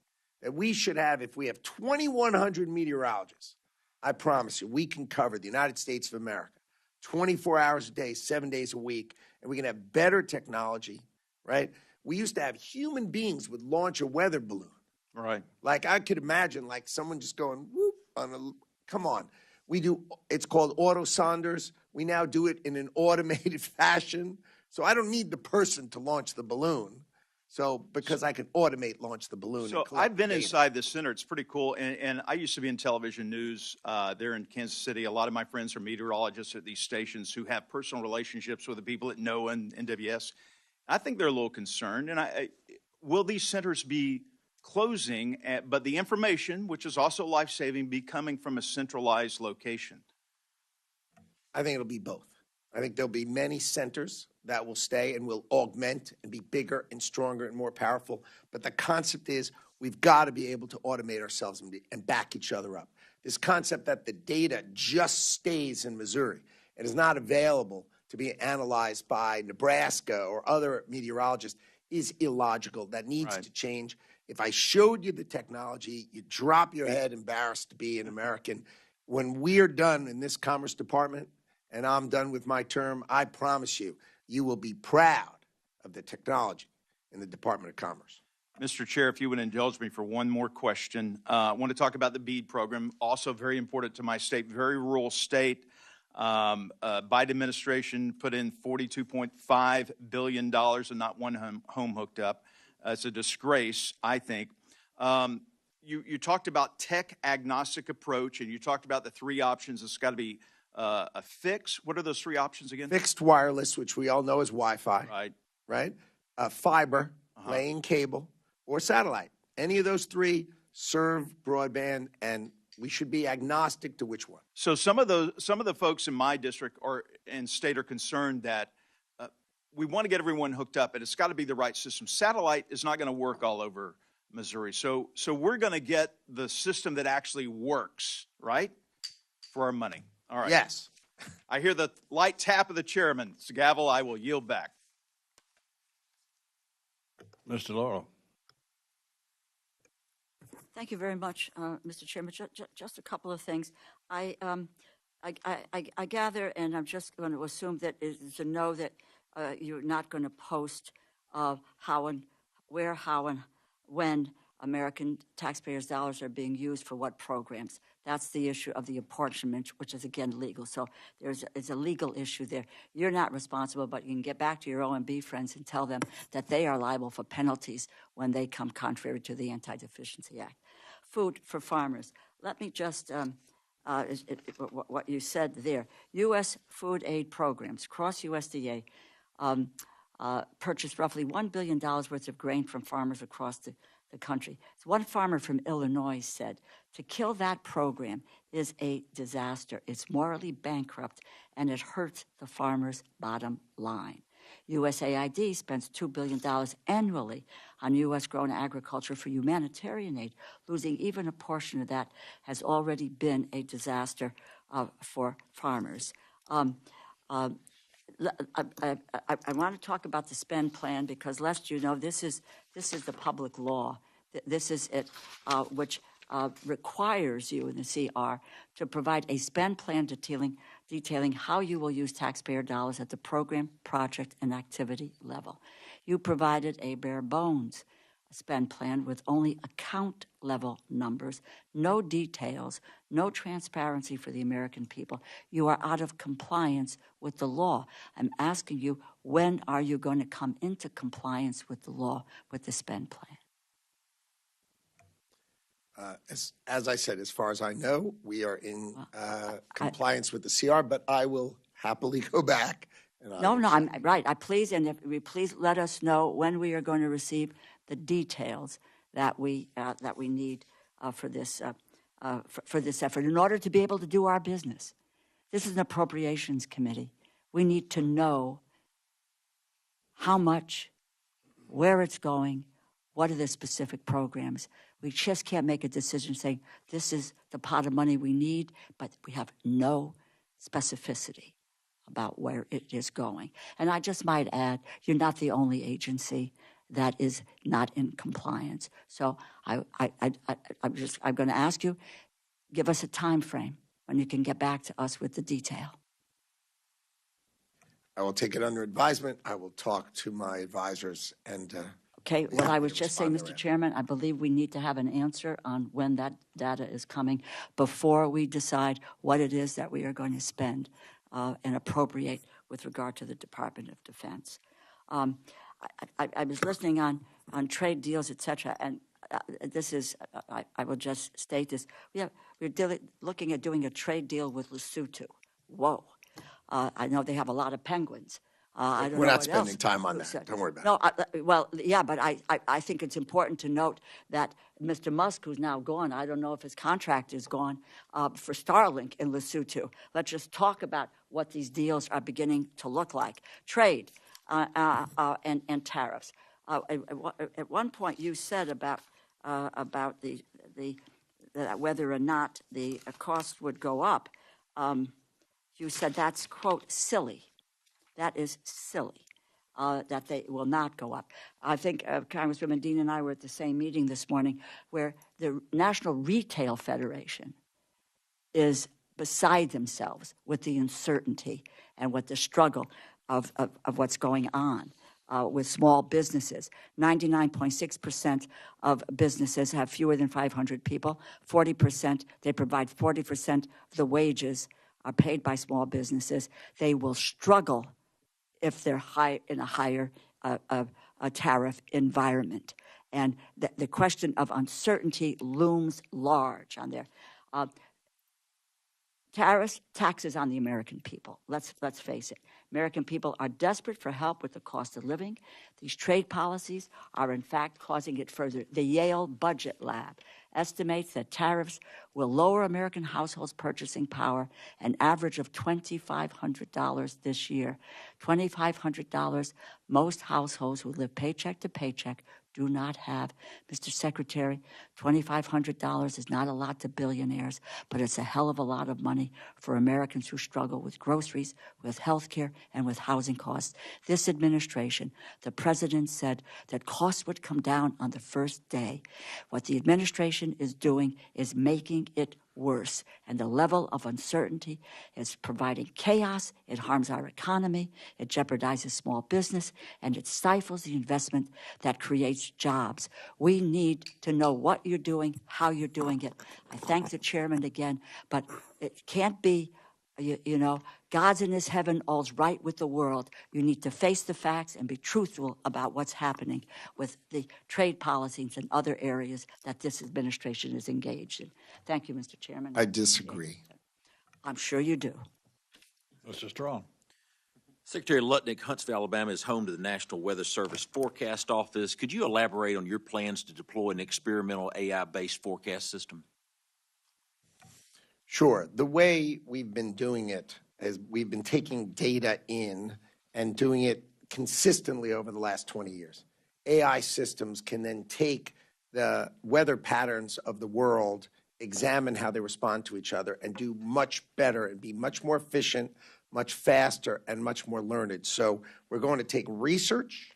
That we should have, if we have 2,100 meteorologists, I promise you, we can cover the United States of America 24 hours a day, 7 days a week, and we can have better technology, right? We used to have human beings would launch a weather balloon. Right. Like I could imagine like someone just going, whoop, come on. We do, it's called auto-sonders. We now do it in an automated fashion. So I don't need the person to launch the balloon. So because I can automate launch the balloon. So I've been inside the center. It's pretty cool. And I used to be in television news there in Kansas City. A lot of my friends are meteorologists at these stations who have personal relationships with the people at NOAA and NWS. I think they're a little concerned. And will these centers be closing, but the information, which is also life-saving, be coming from a centralized location? I think it'll be both. I think there'll be many centers that will stay and will augment and be bigger and stronger and more powerful. But the concept is we've got to be able to automate ourselves and back each other up. This concept that the data just stays in Missouri and is not available to be analyzed by Nebraska or other meteorologists is illogical. That needs to change. If I showed you the technology, you'd drop your head embarrassed to be an American. When we're done in this Commerce Department and I'm done with my term, I promise you, you will be proud of the technology in the Department of Commerce. Mr. Chair, if you would indulge me for one more question. I want to talk about the BEAD program, also very important to my state, very rural state. Biden administration put in $42.5 billion and not one home hooked up. It's a disgrace, I think. You talked about tech agnostic approach, and you talked about the three options. It's got to be a fix. What are those three options again? Fixed wireless, which we all know is Wi-Fi, Right. right? Fiber, laying cable, or satellite. Any of those three serve broadband, and we should be agnostic to which one. So some of the folks in my district and state are concerned that we want to get everyone hooked up, and it's got to be the right system. Satellite is not going to work all over Missouri. So we're going to get the system that actually works, right, for our money. All right. Yes. I hear the light tap of the chairman. It's the gavel. I will yield back. Mr. Laurel. Thank you very much, Mr. Chairman. Just a couple of things. I gather, and I'm just going to assume that it's a no that you're not going to post how and where, how and when American taxpayers' dollars are being used for what programs. That's the issue of the apportionment, which is, again, legal. So it's a legal issue there. You're not responsible, but you can get back to your OMB friends and tell them that they are liable for penalties when they come contrary to the Anti-Deficiency Act. Food for farmers. Let me just, what you said there. U.S. food aid programs, cross USDA, purchased roughly $1 billion worth of grain from farmers across the country. So one farmer from Illinois said, to kill that program is a disaster. It's morally bankrupt, and it hurts the farmer's bottom line. USAID spends $2 billion annually on U.S.-grown agriculture for humanitarian aid. Losing even a portion of that has already been a disaster for farmers. I want to talk about the spend plan because, lest you know, this is the public law. This is it, which requires you in the CR to provide a spend plan detailing how you will use taxpayer dollars at the program, project, and activity level. You provided a bare bones spend plan with only account level numbers, no details, no transparency for the American people. You are out of compliance with the law. I'm asking you, when are you going to come into compliance with the law with the spend plan? As I said, as far as I know, we are in compliance with the CR, but I will happily go back. And I'm right. Please, and if we please let us know when we are going to receive the details that we need for this effort in order to be able to do our business. This is an appropriations committee. We need to know how much, where it's going, what are the specific programs. We just can't make a decision saying this is the pot of money we need, but we have no specificity about where it is going. And I just might add, you're not the only agency that is not in compliance. So I'm going to ask you, give us a time frame when you can get back to us with the detail. I will take it under advisement. I will talk to my advisors and. Okay, well, I was just saying, Mr. Chairman, I believe we need to have an answer on when that data is coming before we decide what it is that we are going to spend and appropriate with regard to the Department of Defense. I was listening on trade deals, et cetera, and this is, I will just state this. We're looking at doing a trade deal with Lesotho. Whoa. I know they have a lot of penguins. We're not spending time on that. Don't worry about it. Well, yeah, but I think it's important to note that Mr. Musk, who's now gone, I don't know if his contract is gone, for Starlink in Lesotho. Let's just talk about what these deals are beginning to look like. Trade and tariffs. At one point you said about the whether or not the cost would go up. You said that's, quote, silly. That is silly, that they will not go up. I think Congresswoman Dean and I were at the same meeting this morning where the National Retail Federation is beside themselves with the uncertainty and with the struggle of what's going on with small businesses. 99.6% of businesses have fewer than 500 people. 40%, they provide 40% of the wages are paid by small businesses. They will struggle if they're in a higher a tariff environment. And the question of uncertainty looms large on there. Tariffs, taxes on the American people. Let's face it. American people are desperate for help with the cost of living. These trade policies are, in fact, causing it further. The Yale Budget Lab estimates that tariffs will lower American households' purchasing power an average of $2,500 this year. $2,500, most households who live paycheck to paycheck do not have. Mr. Secretary, $2,500 is not a lot to billionaires, but it's a hell of a lot of money for Americans who struggle with groceries, with health care, and with housing costs. This administration, the president said that costs would come down on the first day. What the administration is doing is making it worse, and the level of uncertainty is providing chaos. It harms our economy, it jeopardizes small business, and it stifles the investment that creates jobs. We need to know what you're doing, how you're doing it. I thank the chairman again, but it can't be, you know, God's in his heaven, all's right with the world. You need to face the facts and be truthful about what's happening with the trade policies and other areas that this administration is engaged in. Thank you, Mr. Chairman. I disagree. I'm sure you do. Mr. Strong. Secretary Lutnick, Huntsville, Alabama is home to the National Weather Service Forecast Office. Could you elaborate on your plans to deploy an experimental AI-based forecast system? Sure. The way we've been doing it is we've been taking data in and doing it consistently over the last 20 years. AI systems can then take the weather patterns of the world, examine how they respond to each other, and do much better and be much more efficient, much faster, and much more learned. So we're going to take research,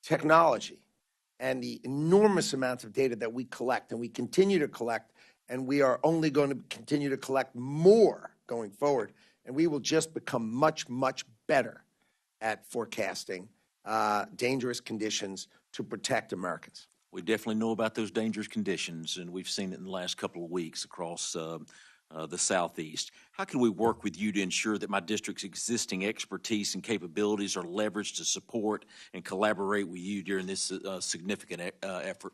technology, and the enormous amounts of data that we collect, and we continue to collect, and we are only going to continue to collect more going forward. And we will just become much, much better at forecasting dangerous conditions to protect Americans. We definitely know about those dangerous conditions, and we've seen it in the last couple of weeks across the Southeast. How can we work with you to ensure that my district's existing expertise and capabilities are leveraged to support and collaborate with you during this significant effort?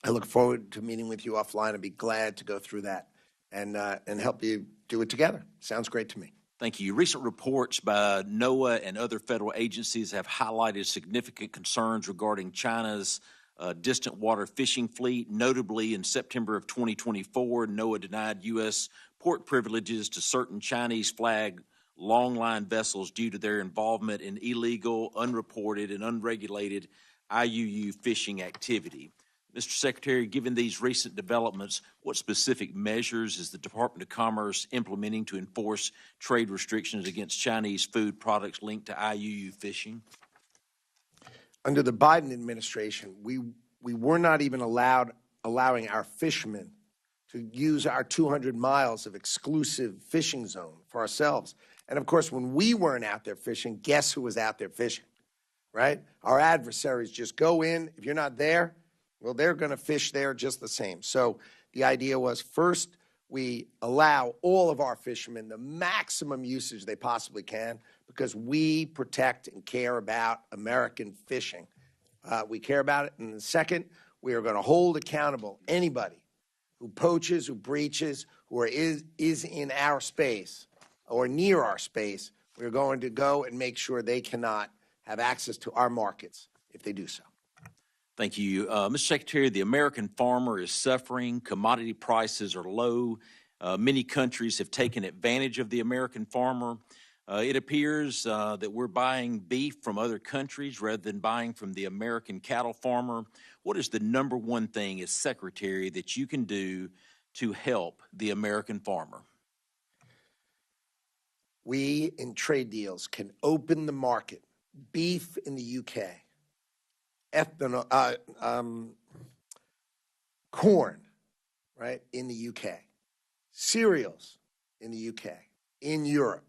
I look forward to meeting with you offline. I'd be glad to go through that and help you do it together. Sounds great to me. Thank you. Recent reports by NOAA and other federal agencies have highlighted significant concerns regarding China's distant water fishing fleet. Notably, in September of 2024, NOAA denied U.S. port privileges to certain Chinese flag longline vessels due to their involvement in illegal, unreported, and unregulated IUU fishing activity. Mr. Secretary, given these recent developments, what specific measures is the Department of Commerce implementing to enforce trade restrictions against Chinese food products linked to IUU fishing? Under the Biden administration, we were not even allowing our fishermen to use our 200 miles of exclusive fishing zone for ourselves. And of course, when we weren't out there fishing, guess who was out there fishing, right? Our adversaries just go in. If you're not there, well, they're going to fish there just the same. So the idea was, first, we allow all of our fishermen the maximum usage they possibly can because we protect and care about American fishing. We care about it. And the second, we are going to hold accountable anybody who poaches, who breaches, who is in our space or near our space. We're going to go and make sure they cannot have access to our markets if they do so. Thank you. Mr. Secretary, the American farmer is suffering. Commodity prices are low. Many countries have taken advantage of the American farmer. It appears that we're buying beef from other countries rather than buying from the American cattle farmer. What is the number one thing as Secretary that you can do to help the American farmer? We, in trade deals, can open the market. Beef in the UK. Corn, right, in the UK, cereals in the UK, in Europe,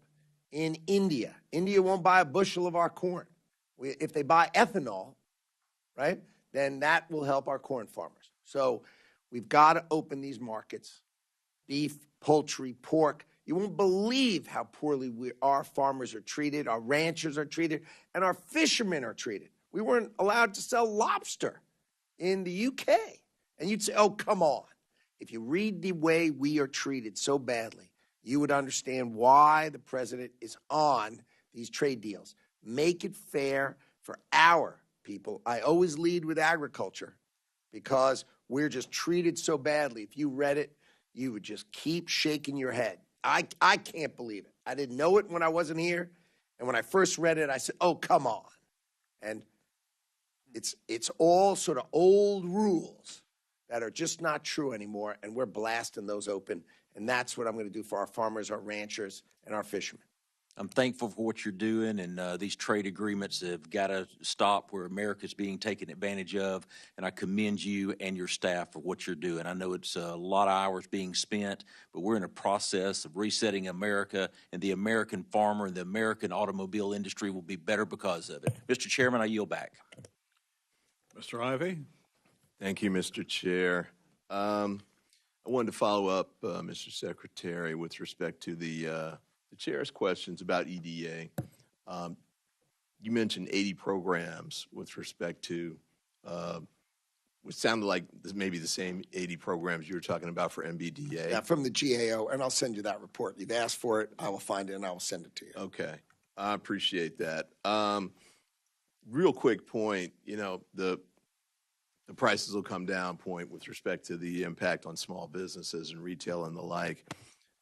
in India. India won't buy a bushel of our corn. If they buy ethanol, right, then that will help our corn farmers. So we've got to open these markets, beef, poultry, pork. You won't believe how poorly our farmers are treated, our ranchers are treated, and our fishermen are treated. We weren't allowed to sell lobster in the UK. And you'd say, oh, come on. If you read the way we are treated so badly, you would understand why the president is on these trade deals. Make it fair for our people. I always lead with agriculture because we're just treated so badly. If you read it, you would just keep shaking your head. I can't believe it. I didn't know it when I wasn't here. And when I first read it, I said, oh, come on. And it's all sort of old rules that are just not true anymore, and we're blasting those open. And that's what I'm going to do for our farmers, our ranchers, and our fishermen. I'm thankful for what you're doing, and these trade agreements have got to stop where America's being taken advantage of, and I commend you and your staff for what you're doing. I know it's a lot of hours being spent, but we're in a process of resetting America, and the American farmer and the American automobile industry will be better because of it. Mr. Chairman, I yield back. Mr. Ivey? Thank you, Mr. Chair. I wanted to follow up, Mr. Secretary, with respect to the Chair's questions about EDA. You mentioned 80 programs with respect to, which sounded like maybe the same 80 programs you were talking about for MBDA. Yeah, from the GAO, and I'll send you that report. You've asked for it. I will find it, and I will send it to you. Okay. I appreciate that. Real quick point, you know, the prices will come down point with respect to the impact on small businesses and retail and the like.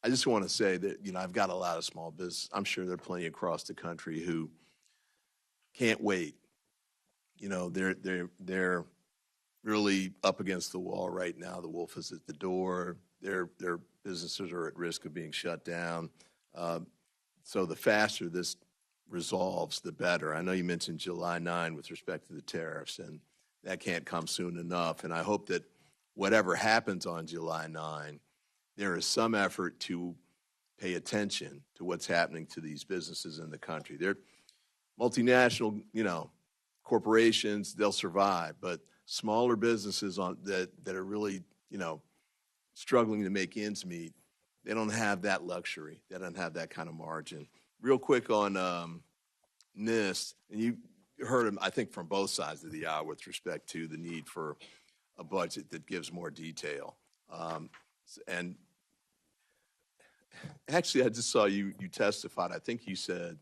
I just want to say that, you know, I've got a lot of small business. I'm sure there are plenty across the country who can't wait. You know, they're really up against the wall right now. The wolf is at the door. Their businesses are at risk of being shut down. So the faster this resolves, the better. I know you mentioned July 9 with respect to the tariffs, and that can't come soon enough. And I hope that whatever happens on July 9, there is some effort to pay attention to what's happening to these businesses in the country. They're multinational, you know, corporations, they'll survive, but smaller businesses that are really, you know, struggling to make ends meet, they don't have that luxury. They don't have that kind of margin. Real quick on NIST, and you heard him, I think, from both sides of the aisle with respect to the need for a budget that gives more detail. And actually, I just saw you testified. I think you said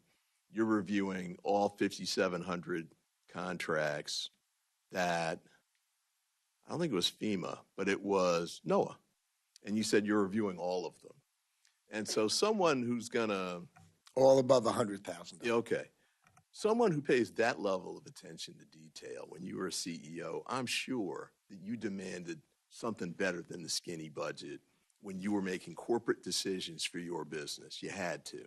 you're reviewing all 5,700 contracts that, I don't think it was FEMA, but it was NOAA. And you said you're reviewing all of them. And so someone who's going to... All above $100,000. Yeah, okay. Someone who pays that level of attention to detail when you were a CEO, I'm sure that you demanded something better than the skinny budget when you were making corporate decisions for your business. You had to.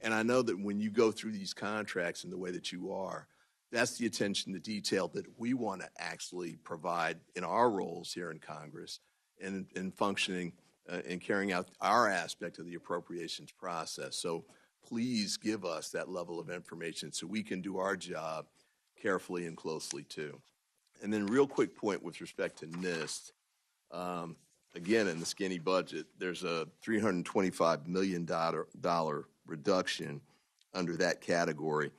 And I know that when you go through these contracts in the way that you are, that's the attention to detail that we want to actually provide in our roles here in Congress and in functioning and carrying out our aspect of the appropriations process. So please give us that level of information so we can do our job carefully and closely too. And then real quick point with respect to NIST, again, in the skinny budget, there's a $325 million reduction under that category.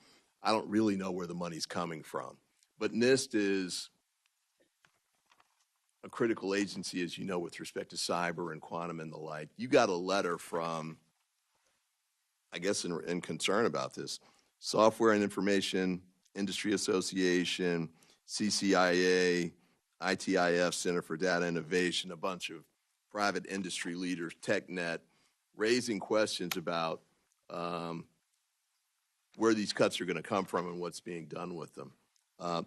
I don't really know where the money's coming from, but NIST is a critical agency, as you know, with respect to cyber and quantum and the like. You got a letter from, I guess, in concern about this, Software and Information Industry Association, CCIA, ITIF, Center for Data Innovation, a bunch of private industry leaders, TechNet, raising questions about where these cuts are going to come from and what's being done with them.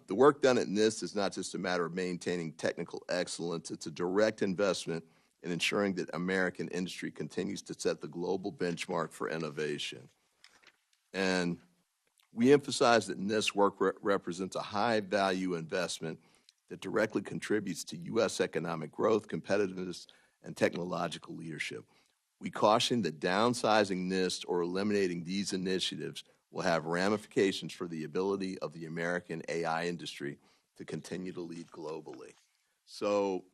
The work done at NIST is not just a matter of maintaining technical excellence. It's a direct investment in ensuring that American industry continues to set the global benchmark for innovation. And we emphasize that NIST work represents a high-value investment that directly contributes to U.S. economic growth, competitiveness, and technological leadership. We caution that downsizing NIST or eliminating these initiatives will have ramifications for the ability of the American AI industry to continue to lead globally. So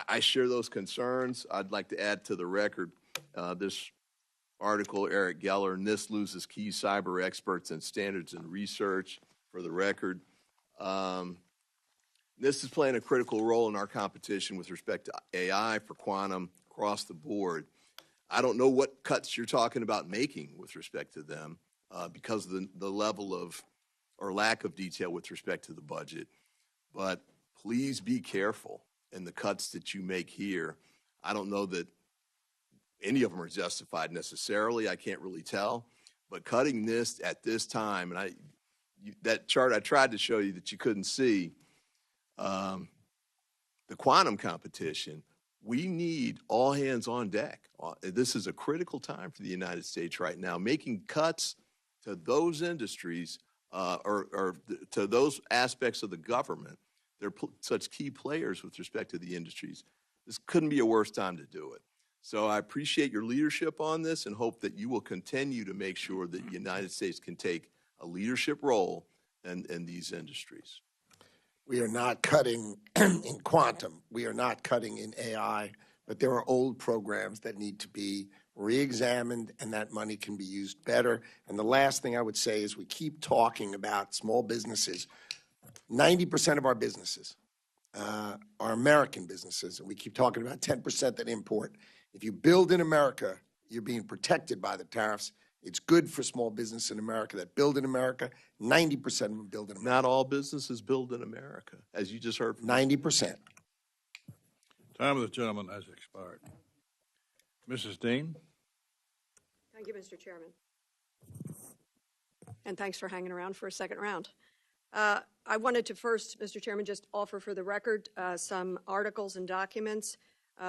I share those concerns. I'd like to add to the record this article, Eric Geller, NIST loses key cyber experts and standards and research. For the record, NIST is playing a critical role in our competition with respect to AI for quantum across the board. I don't know what cuts you're talking about making with respect to them because of the level of or lack of detail with respect to the budget. But please be careful in the cuts that you make here. I don't know that any of them are justified necessarily. I can't really tell. But cutting this at this time, and that chart I tried to show you that you couldn't see, the quantum competition, we need all hands on deck. This is a critical time for the United States right now. Making cuts to those industries or to those aspects of the government, they're such key players with respect to the industries. This couldn't be a worse time to do it. So I appreciate your leadership on this and hope that you will continue to make sure that the United States can take a leadership role in these industries. We are not cutting in quantum. We are not cutting in AI, but there are old programs that need to be re-examined, and that money can be used better. And the last thing I would say is we keep talking about small businesses. 90% of our businesses are American businesses, and we keep talking about 10% that import. If you build in America, you're being protected by the tariffs. It's good for small business in America that build in America. 90% of them build in America. Not all businesses build in America, as you just heard from 90%. Time of the gentleman has expired. Mrs. Dean. Thank you, Mr. Chairman. And thanks for hanging around for a second round. I wanted to first, Mr. Chairman, just offer for the record some articles and documents.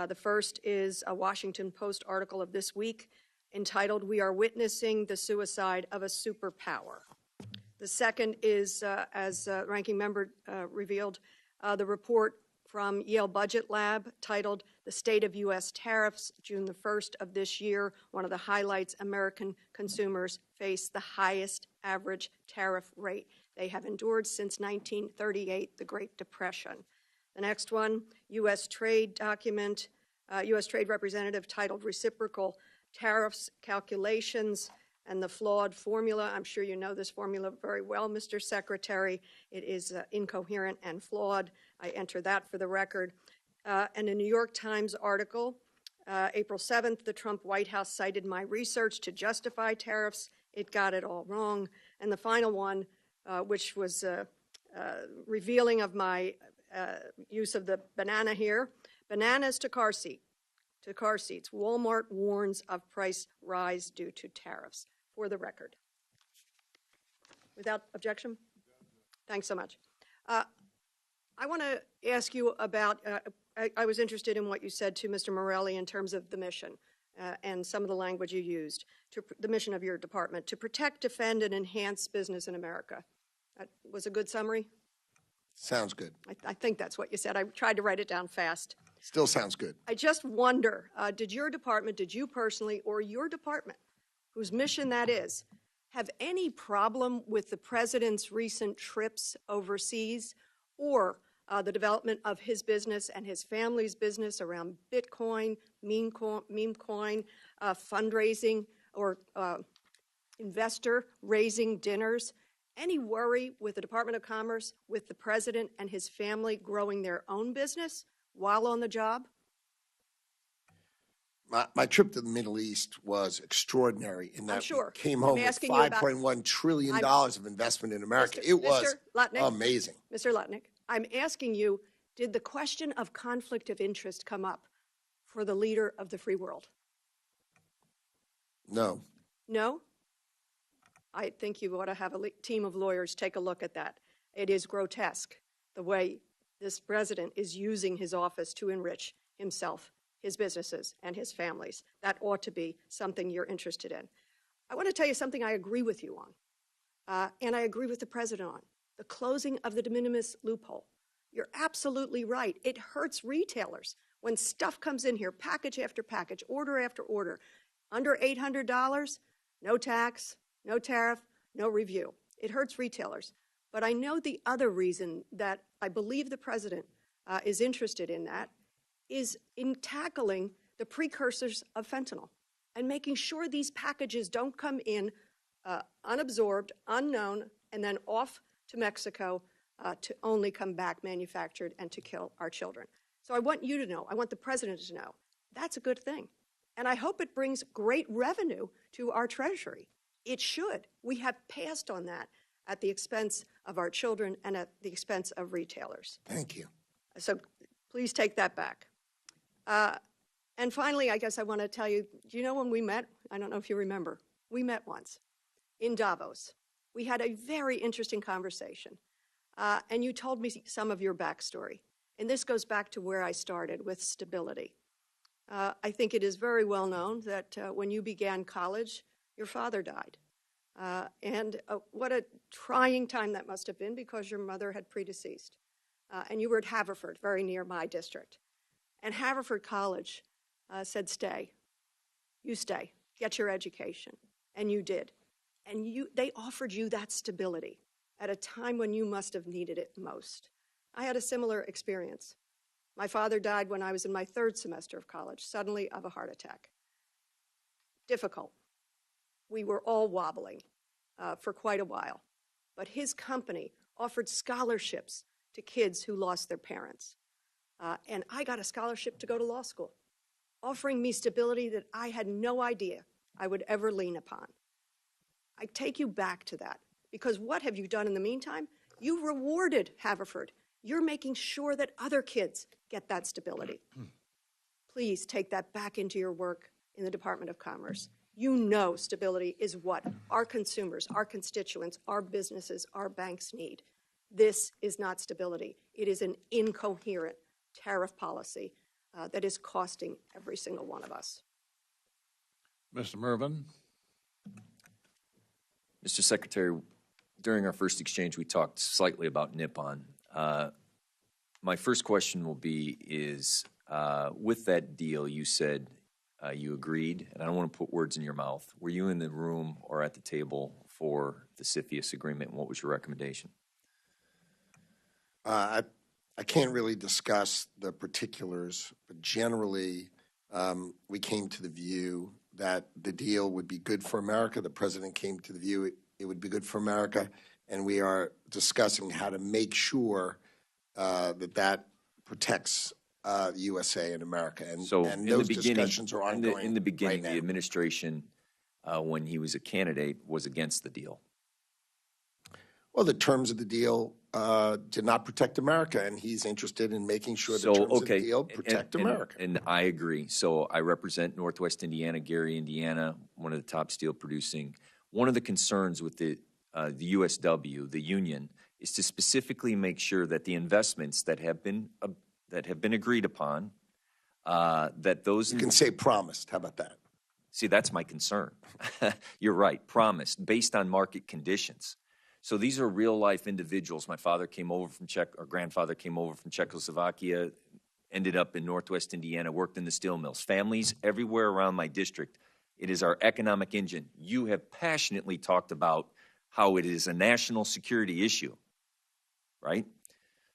The first is a Washington Post article of this week entitled, "We Are Witnessing the Suicide of a Superpower." The second is, as Ranking Member revealed, the report from Yale Budget Lab titled, "The State of U.S. Tariffs, June the 1st of this year." One of the highlights, American consumers face the highest average tariff rate they have endured since 1938, the Great Depression. The next one, U.S. Trade document, U.S. Trade Representative titled, "Reciprocal Tariffs Calculations and the Flawed Formula." I'm sure you know this formula very well, Mr. Secretary. It is incoherent and flawed. I enter that for the record. And a New York Times article, April 7th, the Trump White House cited my research to justify tariffs. It got it all wrong. And the final one, which was revealing of my use of the banana here, "Bananas to car seats. Walmart warns of price rise due to tariffs." For the record. Without objection? Thanks so much. I want to ask you about, I was interested in what you said to Mr. Morelli in terms of the mission and some of the language you used, the mission of your department, to protect, defend, and enhance business in America. That was a good summary? Sounds good. I think that's what you said. I tried to write it down fast. Still sounds good. I just wonder, did you personally, or your department, whose mission that is, have any problem with the president's recent trips overseas or the development of his business and his family's business around Bitcoin, meme coin, fundraising, or investor raising dinners? Any worry with the Department of Commerce, with the president and his family growing their own business while on the job? My trip to the Middle East was extraordinary in that we came home with $5.1 trillion of investment in America. It was amazing. Mr. Lutnick, I'm asking you, did the question of conflict of interest come up for the leader of the free world? No. No? I think you ought to have a team of lawyers take a look at that. It is grotesque, the way this president is using his office to enrich himself, his businesses, and his families. That ought to be something you're interested in. I want to tell you something I agree with you on, and I agree with the president on, the closing of the de minimis loophole. You're absolutely right. It hurts retailers when stuff comes in here, package after package, order after order, under $800, no tax, no tariff, no review. It hurts retailers. But I know the other reason that I believe the president is interested in that is in tackling the precursors of fentanyl and making sure these packages don't come in unabsorbed, unknown, and then off to Mexico to only come back manufactured and to kill our children. So I want you to know, I want the president to know, that's a good thing. And I hope it brings great revenue to our Treasury. It should. We have passed on that at the expense of our children and at the expense of retailers. Thank you. So please take that back. And finally, I guess I want to tell you, do you know when we met? I don't know if you remember. We met once in Davos. We had a very interesting conversation. And you told me some of your backstory. And this goes back to where I started with stability. I think it is very well known that when you began college, your father died. And what a trying time that must have been because your mother had predeceased. And you were at Haverford, very near my district. And Haverford College said, stay. You stay. Get your education. And you did. And they offered you that stability at a time when you must have needed it most. I had a similar experience. My father died when I was in my third semester of college, suddenly of a heart attack. Difficult. We were all wobbling for quite a while. But his company offered scholarships to kids who lost their parents. And I got a scholarship to go to law school, offering me stability that I had no idea I would ever lean upon. I take you back to that, because what have you done in the meantime? You rewarded Haverford. You're making sure that other kids get that stability. Please take that back into your work in the Department of Commerce. You know stability is what our consumers, our constituents, our businesses, our banks need. This is not stability. It is an incoherent tariff policy that is costing every single one of us. Mr. Mervyn. Mr. Secretary, during our first exchange, we talked slightly about Nippon. My first question will be is, with that deal, you said you agreed, and I don't want to put words in your mouth. Were you in the room or at the table for the CFIUS agreement, and what was your recommendation? I can't really discuss the particulars, but generally, we came to the view that the deal would be good for America. The president came to the view it would be good for America, and we are discussing how to make sure that protects the USA and America. And, So and in those the beginning, discussions are ongoing. in the beginning, right the now. administration, when he was a candidate, was against the deal. Well, the terms of the deal did not protect America, and he's interested in making sure the terms of the deal protect America. And I agree. So I represent Northwest Indiana, Gary, Indiana, one of the top steel producing. One of the concerns with the USW, the union, is to specifically make sure that the investments that have been agreed upon, that those— You can say promised. How about that? See, that's my concern. You're right, promised, based on market conditions. So these are real-life individuals. My father came over from grandfather came over from Czechoslovakia, ended up in Northwest Indiana, worked in the steel mills. Families everywhere around my district. It is our economic engine. You have passionately talked about how it is a national security issue, right?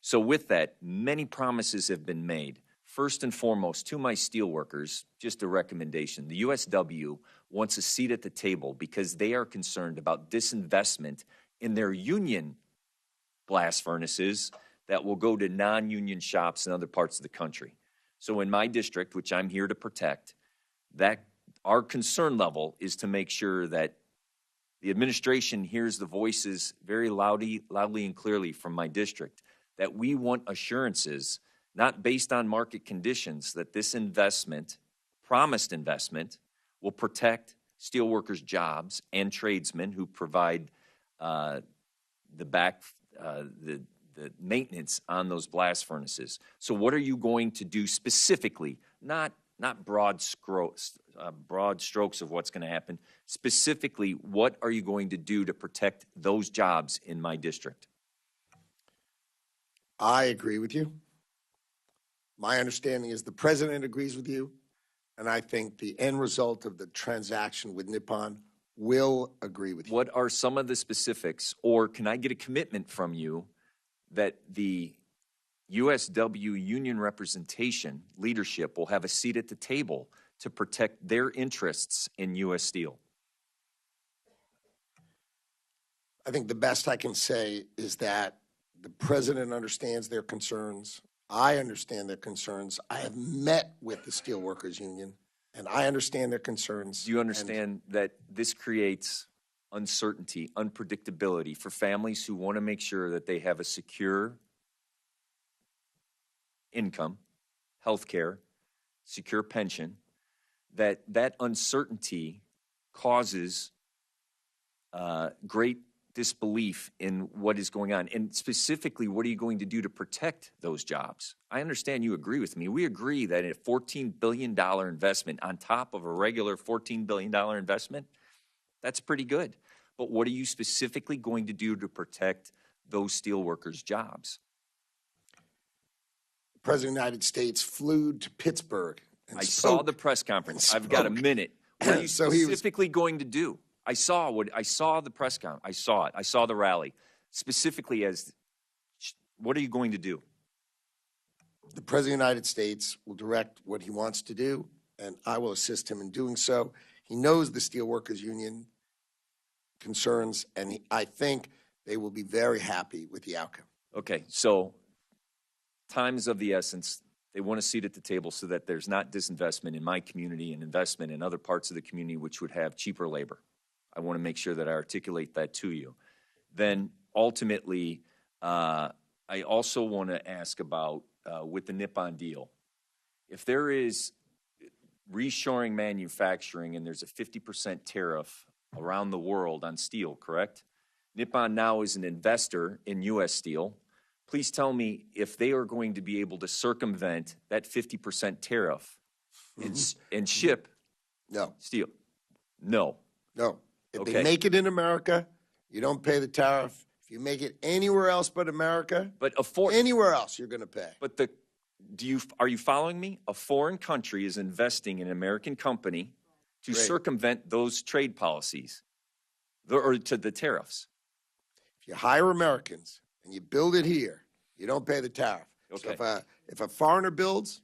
So with that, many promises have been made. First and foremost, to my steelworkers, just a recommendation. The USW wants a seat at the table because they are concerned about disinvestment in their union blast furnaces that will go to non-union shops in other parts of the country. So in my district, which I'm here to protect, that our concern level is to make sure that the administration hears the voices very loudly and clearly from my district, that we want assurances, not based on market conditions, that this investment, promised investment, will protect steelworkers' jobs and tradesmen who provide the maintenance on those blast furnaces. So what are you going to do specifically, not broad strokes of what's going to happen, specifically what are you going to do to protect those jobs in my district? I agree with you. My understanding is the president agrees with you, and I think the end result of the transaction with Nippon will agree with you. What are some of the specifics, or can I get a commitment from you that the USW union representation leadership will have a seat at the table to protect their interests in U.S. Steel? I think the best I can say is that the president understands their concerns. I understand their concerns. I have met with the Steelworkers Union, and I understand their concerns. Do you understand that this creates uncertainty, unpredictability for families who want to make sure that they have a secure income, health care, secure pension, that uncertainty causes great disbelief in what is going on? And specifically, what are you going to do to protect those jobs? I understand you agree with me. We agree that a $14 billion investment on top of a regular $14 billion investment, that's pretty good. But what are you specifically going to do to protect those steelworkers' jobs? The President of the United States flew to Pittsburgh and saw the press conference. I've got a minute. What are you specifically going to do? I saw the press conference. I saw it. I saw the rally. Specifically, what are you going to do? The President of the United States will direct what he wants to do, and I will assist him in doing so. He knows the Steelworkers Union concerns, and I think they will be very happy with the outcome. Okay, so time is of the essence. They want a seat at the table so that there's not disinvestment in my community and investment in other parts of the community which would have cheaper labor. I want to make sure that I articulate that to you. Then ultimately, I also want to ask about with the Nippon deal. If there is reshoring manufacturing and there's a 50% tariff around the world on steel, correct? Nippon now is an investor in U.S. Steel. Please tell me if they are going to be able to circumvent that 50% tariff and ship steel. No. If they make it in America, you don't pay the tariff. If you make it anywhere else but America, anywhere else you're going to pay. But are you following me? A foreign country is investing in an American company to circumvent those trade policies or to the tariffs. If you hire Americans and you build it here, you don't pay the tariff. Okay. So if a foreigner builds,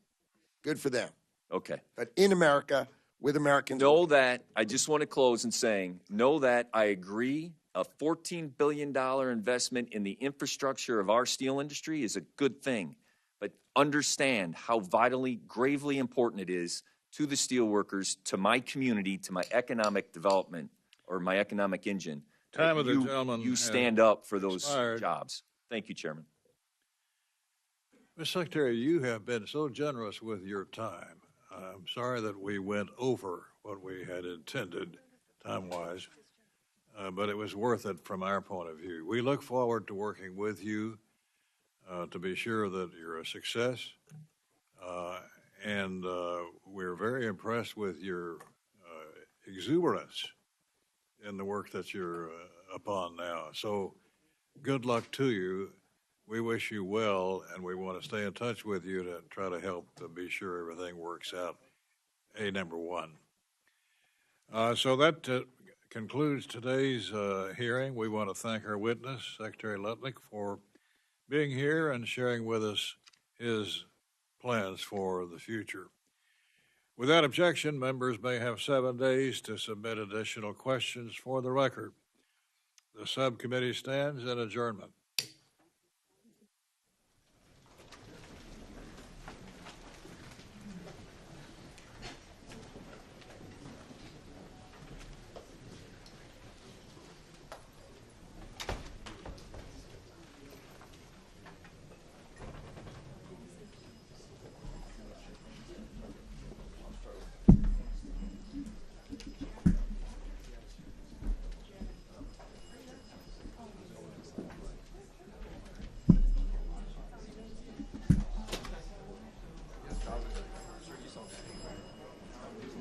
good for them. Okay. But in America, with Americans. Know that, I just want to close in saying, know that I agree a $14 billion investment in the infrastructure of our steel industry is a good thing. But understand how vitally, gravely important it is to the steelworkers, to my community, to my economic development or my economic engine. Time of the gentleman. You stand up for those jobs. Thank you, Chairman. Mr. Secretary, you have been so generous with your time. I'm sorry that we went over what we had intended time-wise, but it was worth it from our point of view. We look forward to working with you to be sure that you're a success, and we're very impressed with your exuberance in the work that you're upon now. So good luck to you. We wish you well, and we want to stay in touch with you to try to help to be sure everything works out, number one. So that concludes today's hearing. We want to thank our witness, Secretary Lutnick, for being here and sharing with us his plans for the future. Without objection, members may have 7 days to submit additional questions for the record. The subcommittee stands in adjournment.